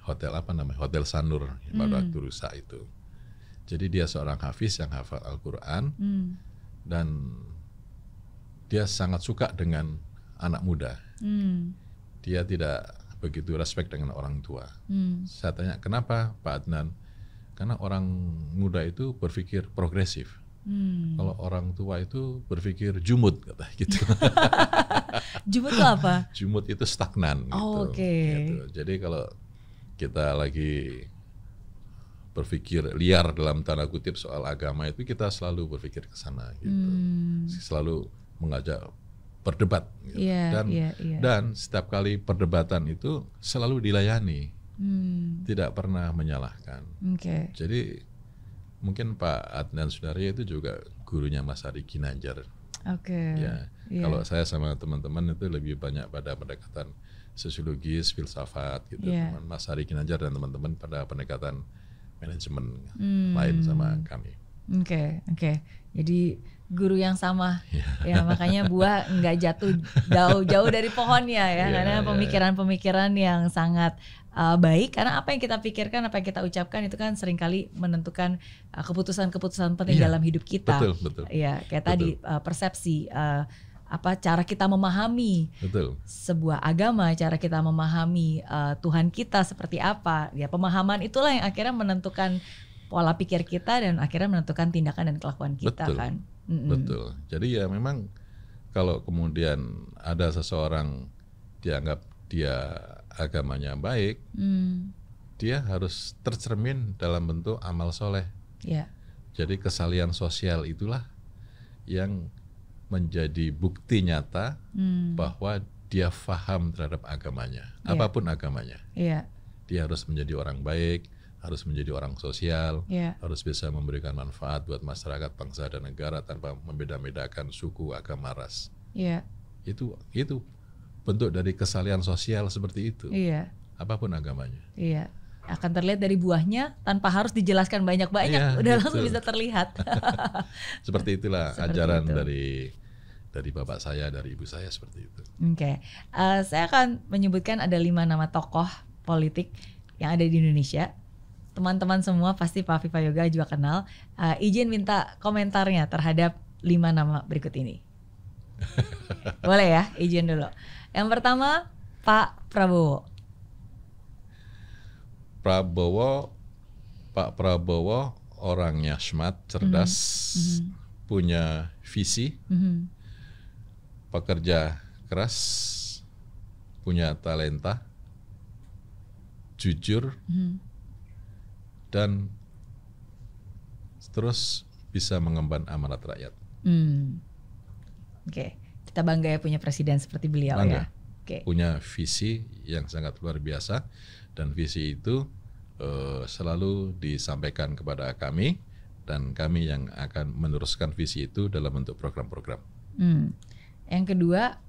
Hotel Sanur pada waktu rusak itu. Jadi dia seorang hafiz yang hafal Al-Quran dan dia sangat suka dengan anak muda. Dia tidak begitu respect dengan orang tua. Saya tanya, kenapa Pak Adnan? Karena orang muda itu berpikir progresif. Kalau orang tua itu berpikir jumud, kata gitu. Jumud itu apa? Jumud itu stagnan. Oh, gitu. Oke. Gitu. Jadi kalau kita lagi berpikir liar dalam tanda kutip soal agama itu, kita selalu berpikir ke sana gitu. Selalu mengajak berdebat gitu. Dan setiap kali perdebatan itu selalu dilayani. Tidak pernah menyalahkan. Jadi mungkin Pak Adnan Sunaryo itu juga gurunya Mas Ari Ginanjar. Kalau saya sama teman-teman itu lebih banyak pada pendekatan sosiologis, filsafat gitu. Mas Ari Ginanjar dan teman-teman pada pendekatan manajemen lain sama kami. Jadi guru yang sama, ya makanya buah nggak jatuh jauh-jauh dari pohonnya ya, karena pemikiran-pemikiran yang sangat baik. Karena apa yang kita pikirkan, apa yang kita ucapkan itu kan seringkali menentukan keputusan-keputusan penting dalam hidup kita. Betul. Ya, kayak tadi persepsi, cara kita memahami sebuah agama, cara kita memahami Tuhan kita seperti apa. Ya, pemahaman itulah yang akhirnya menentukan pola pikir kita dan akhirnya menentukan tindakan dan kelakuan kita. Kan. Betul. Jadi ya memang kalau kemudian ada seseorang dianggap dia agamanya baik, dia harus tercermin dalam bentuk amal soleh. Jadi kesalian sosial itulah yang menjadi bukti nyata bahwa dia faham terhadap agamanya, apapun agamanya. Dia harus menjadi orang baik, harus menjadi orang sosial, harus bisa memberikan manfaat buat masyarakat, bangsa dan negara tanpa membeda-bedakan suku, agama, ras. Itu bentuk dari kesalian sosial seperti itu. Apapun agamanya. Akan terlihat dari buahnya tanpa harus dijelaskan banyak-banyak, udah langsung bisa terlihat. Seperti itulah ajaran dari bapak saya, dari ibu saya, seperti itu. Saya akan menyebutkan ada 5 nama tokoh politik yang ada di Indonesia. Teman-teman semua pasti Pak Vivayoga juga kenal. Izin minta komentarnya terhadap 5 nama berikut ini. Boleh ya, izin dulu. Yang pertama, Pak Prabowo. Pak Prabowo orangnya smart, cerdas, punya visi, pekerja keras, punya talenta, jujur, dan terus bisa mengemban amanat rakyat. Kita bangga ya punya presiden seperti beliau. Bangga. Punya visi yang sangat luar biasa, dan visi itu selalu disampaikan kepada kami, dan kami yang akan meneruskan visi itu dalam bentuk program-program. Yang kedua,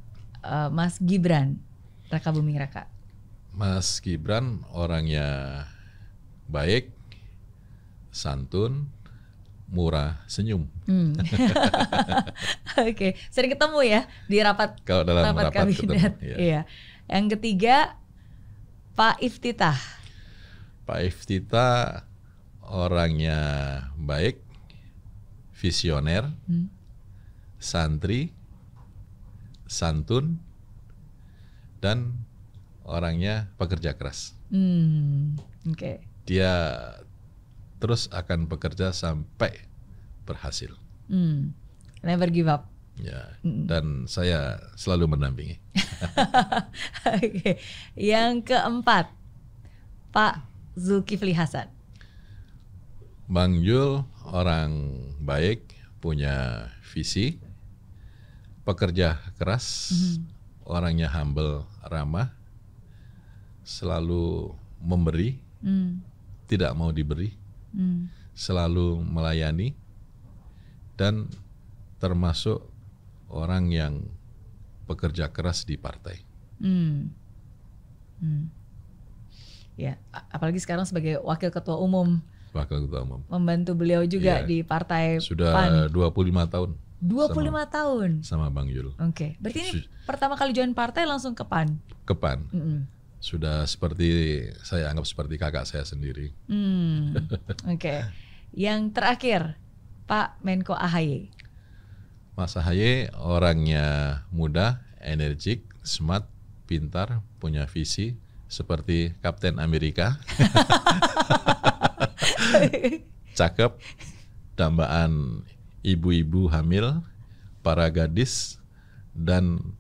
Mas Gibran Raka Buming Raka. Mas Gibran orangnya baik, santun, murah, senyum. Oke, sering ketemu ya di rapat. Kalau dalam rapat kabinet. Ketemu, ya. Iya. Yang ketiga, Pak Iftitah. Pak Iftitah orangnya baik, visioner, santri, santun, dan orangnya pekerja keras. Oke. Dia terus akan bekerja sampai berhasil. Never give up. Ya, dan saya selalu mendampingi. Oke. Yang keempat, Pak Zulkifli Hasan. Bang Yul orang baik, punya visi, pekerja keras, orangnya humble, ramah, selalu memberi, tidak mau diberi, selalu melayani, dan termasuk orang yang pekerja keras di partai. Ya, apalagi sekarang sebagai wakil ketua umum. Wakil ketua umum. Membantu beliau juga di partai sudah PAN. 25 tahun. 25 tahun. Sama Bang Yul. Oke. Berarti ini pertama kali join partai langsung ke PAN. Ke PAN. Sudah seperti saya anggap seperti kakak saya sendiri. Oke. Yang terakhir, Pak Menko AHY. Mas AHY orangnya muda, energik, smart, pintar, punya visi seperti Kapten Amerika. Cakep, dambaan ibu-ibu hamil, para gadis, dan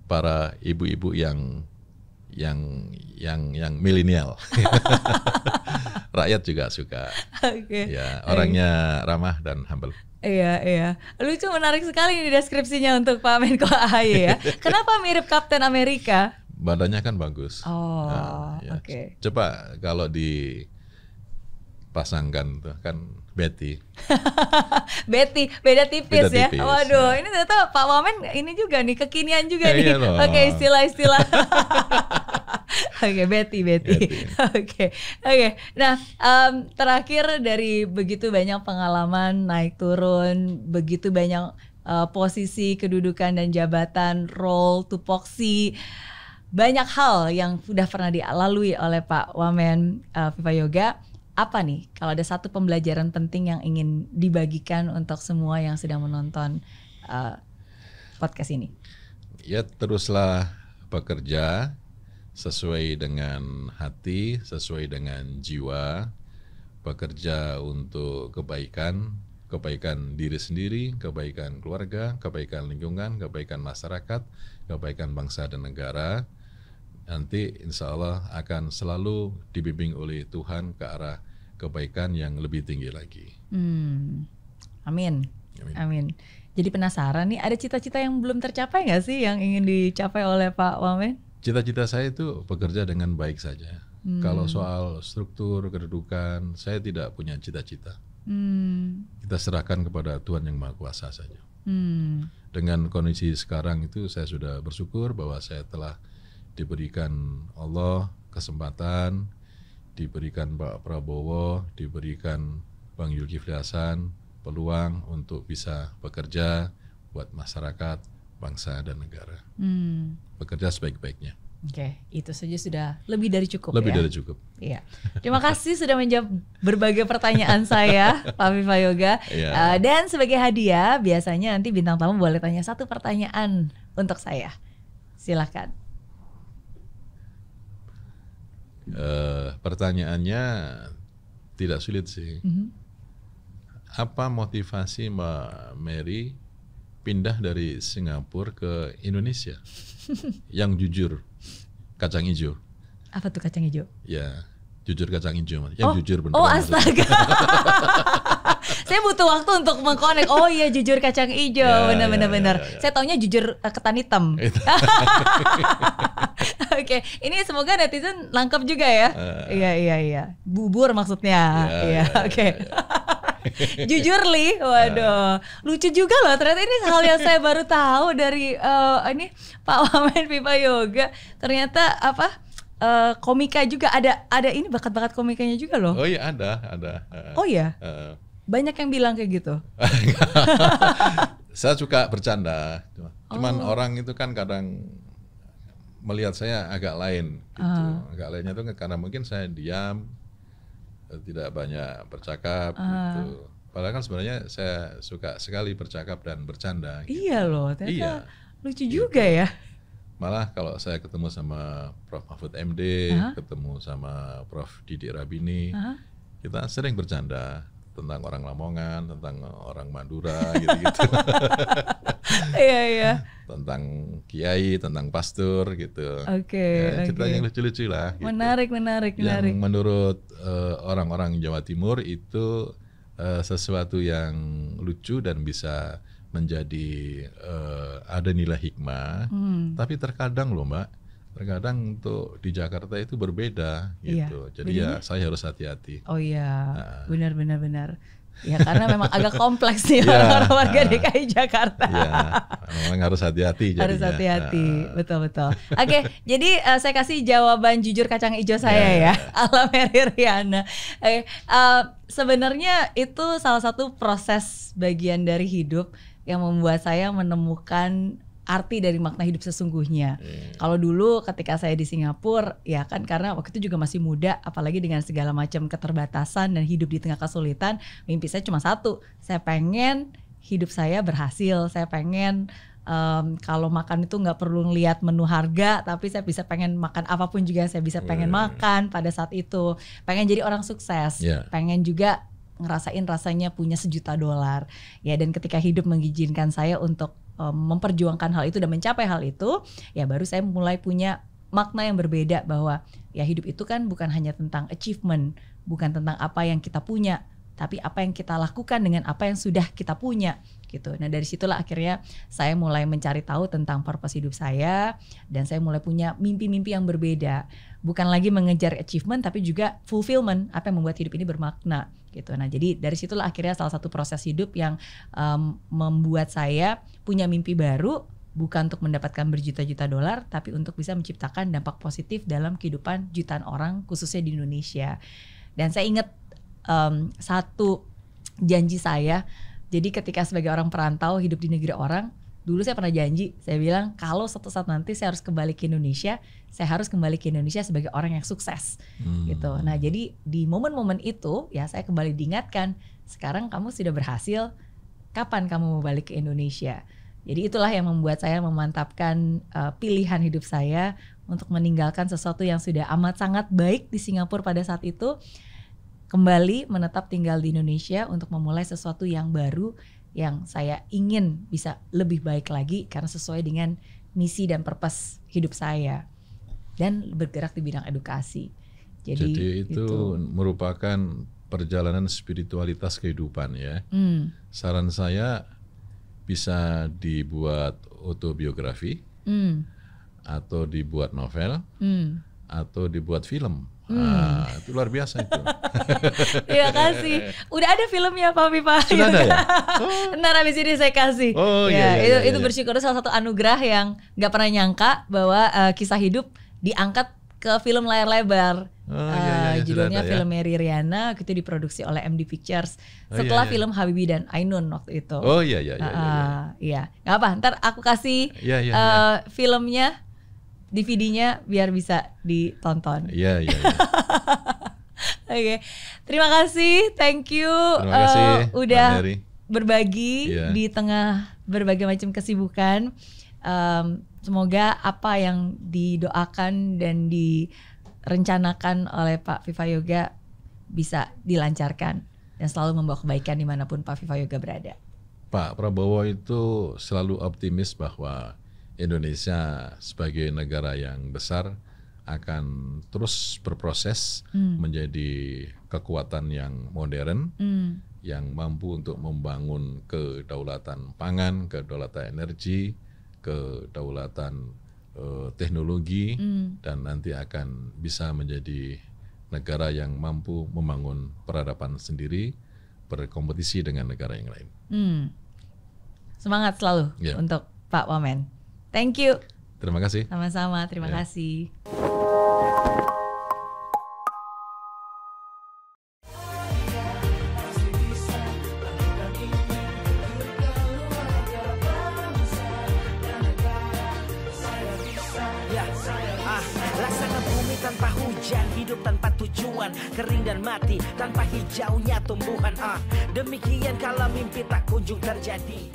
para ibu-ibu yang milenial. Rakyat juga suka. Ya, orangnya ramah dan humble. Iya. Lucu, menarik sekali ini deskripsinya untuk Pak Menko AHY ya. Kenapa mirip Kapten Amerika? Badannya kan bagus. Ya. Coba kalau dipasangkan tuh kan Betty. Betty, beda tipis ya. Tipis, Waduh, ya. Ini ternyata Pak Wamen ini juga nih, kekinian juga nih. Iya Oke, istilah-istilah. Oke, Betty. Oke. Nah, terakhir dari begitu banyak pengalaman naik turun, begitu banyak posisi, kedudukan dan jabatan, role, tupoksi, banyak hal yang sudah pernah dilalui oleh Pak Wamen Viva Yoga. Apa nih kalau ada satu pembelajaran penting yang ingin dibagikan untuk semua yang sedang menonton podcast ini? Ya, teruslah bekerja sesuai dengan hati, sesuai dengan jiwa, bekerja untuk kebaikan diri sendiri, kebaikan keluarga, kebaikan lingkungan, kebaikan masyarakat, kebaikan bangsa dan negara. Nanti insya Allah akan selalu dibimbing oleh Tuhan ke arah kebaikan yang lebih tinggi lagi. Amin. Jadi penasaran nih, ada cita-cita yang belum tercapai nggak sih yang ingin dicapai oleh Pak Wamen? Cita-cita saya itu bekerja dengan baik saja. Kalau soal struktur kedudukan, saya tidak punya cita-cita. Kita serahkan kepada Tuhan yang Maha Kuasa saja. Dengan kondisi sekarang itu saya sudah bersyukur bahwa saya telah diberikan Allah kesempatan, diberikan Pak Prabowo, diberikan Bang Zulkifli Hasan peluang untuk bisa bekerja buat masyarakat, bangsa dan negara. Bekerja sebaik-baiknya. Oke, itu saja sudah lebih dari cukup. Lebih dari cukup. Iya. Terima kasih sudah menjawab berbagai pertanyaan saya, Pak Viva Yoga. Dan sebagai hadiah, biasanya nanti bintang tamu boleh tanya satu pertanyaan untuk saya. Silakan. Pertanyaannya tidak sulit sih. Apa motivasi Mbak Mary pindah dari Singapura ke Indonesia? Yang jujur, kacang hijau. Apa tuh kacang hijau? Ya, jujur kacang hijau. Yang jujur benar. Oh, astaga. Saya butuh waktu untuk mengkonek. Oh iya, jujur kacang hijau. Benar. Saya taunya jujur ketan hitam. Oke, ini semoga netizen nangkep juga ya. Iya. Bubur maksudnya. Oke. Jujur Li, waduh, lucu juga loh. Ternyata ini hal yang saya baru tahu dari ini Pak Wamen Viva Yoga. Ternyata komika juga ada ini bakat-bakat komikanya juga loh. Oh iya ada. Oh iya. Banyak yang bilang kayak gitu. Saya suka bercanda, cuman orang itu kan kadang melihat saya agak lain gitu. Agak lainnya itu karena mungkin saya diam, tidak banyak bercakap gitu. Padahal kan sebenarnya saya suka sekali bercakap dan bercanda. Gitu. Iya loh, ternyata lucu juga ya. Malah kalau saya ketemu sama Prof. Mahfud MD, ketemu sama Prof. Didik Rabini, kita sering bercanda tentang orang Lamongan, tentang orang Madura, gitu-gitu. Iya. Tentang kiai, tentang pastor, gitu. Oke. Cerita yang lucu-lucu lah. Gitu. Menarik. Yang menurut orang-orang Jawa Timur itu sesuatu yang lucu dan bisa menjadi ada nilai hikmah. Tapi terkadang loh Mbak. Terkadang untuk di Jakarta itu berbeda gitu. Jadi ya saya harus hati-hati. Oh iya, benar. Ya karena memang agak kompleks nih orang warga DKI Jakarta. Iya, memang harus hati-hati. Harus hati-hati, betul. Oke, jadi saya kasih jawaban jujur kacang hijau saya ya, ala Mary Riana. Sebenarnya itu salah satu proses bagian dari hidup yang membuat saya menemukan arti dari makna hidup sesungguhnya. Kalau dulu ketika saya di Singapura, ya kan karena waktu itu juga masih muda, apalagi dengan segala macam keterbatasan dan hidup di tengah kesulitan, mimpi saya cuma satu, saya pengen hidup saya berhasil, saya pengen kalau makan itu nggak perlu ngelihat menu harga, tapi saya bisa pengen makan apapun juga saya bisa pengen makan pada saat itu, pengen jadi orang sukses, pengen juga ngerasain rasanya punya $1 juta, ya dan ketika hidup mengizinkan saya untuk memperjuangkan hal itu dan mencapai hal itu, ya baru saya mulai punya makna yang berbeda bahwa ya hidup itu kan bukan hanya tentang achievement, bukan tentang apa yang kita punya, tapi apa yang kita lakukan dengan apa yang sudah kita punya gitu. Nah dari situlah akhirnya saya mulai mencari tahu tentang purpose hidup saya dan saya mulai punya mimpi-mimpi yang berbeda. Bukan lagi mengejar achievement tapi juga fulfillment, apa yang membuat hidup ini bermakna gitu. Nah jadi dari situlah akhirnya salah satu proses hidup yang membuat saya punya mimpi baru, bukan untuk mendapatkan berjuta-juta dolar, tapi untuk bisa menciptakan dampak positif dalam kehidupan jutaan orang khususnya di Indonesia. Dan saya ingat satu janji saya, jadi ketika sebagai orang perantau hidup di negeri orang, dulu saya pernah janji, saya bilang kalau suatu saat nanti saya harus kembali ke Indonesia, saya harus kembali ke Indonesia sebagai orang yang sukses gitu. Nah jadi di momen-momen itu ya saya kembali diingatkan, sekarang kamu sudah berhasil, kapan kamu mau balik ke Indonesia? Jadi itulah yang membuat saya memantapkan pilihan hidup saya untuk meninggalkan sesuatu yang sudah amat sangat baik di Singapura pada saat itu, kembali menetap tinggal di Indonesia untuk memulai sesuatu yang baru yang saya ingin bisa lebih baik lagi karena sesuai dengan misi dan purpose hidup saya dan bergerak di bidang edukasi. Jadi itu merupakan perjalanan spiritualitas kehidupan ya. Saran saya bisa dibuat autobiografi atau dibuat novel atau dibuat film. Itu luar biasa itu. Iya kasih. Udah ada filmnya Pak Viva. Sudah ada ya? Ntar abis ini saya kasih. Oh ya, iya. Itu bersyukur salah satu anugerah yang gak pernah nyangka bahwa kisah hidup diangkat ke film layar lebar. Judulnya film Mary Riana, itu diproduksi oleh MD Pictures setelah film Habibie dan Ainun waktu itu. Oh iya. Iya. Gak apa, ntar aku kasih filmnya, DVD-nya biar bisa ditonton. Iya. Oke. Terima kasih, thank you. Terima kasih udah berbagi di tengah berbagai macam kesibukan. Semoga apa yang didoakan dan direncanakan oleh Pak Viva Yoga bisa dilancarkan dan selalu membawa kebaikan dimanapun Pak Viva Yoga berada. Pak Prabowo itu selalu optimis bahwa Indonesia sebagai negara yang besar akan terus berproses menjadi kekuatan yang modern, yang mampu untuk membangun kedaulatan pangan, kedaulatan energi, kedaulatan teknologi, dan nanti akan bisa menjadi negara yang mampu membangun peradaban sendiri, berkompetisi dengan negara yang lain. Semangat selalu untuk Pak Wamen. Thank you. Terima kasih. Sama-sama, terima kasih. Laksana bumi tanpa hujan, hidup tanpa tujuan, kering dan mati tanpa hijaunya tumbuhan. Demikian kalau mimpi tak kunjung terjadi.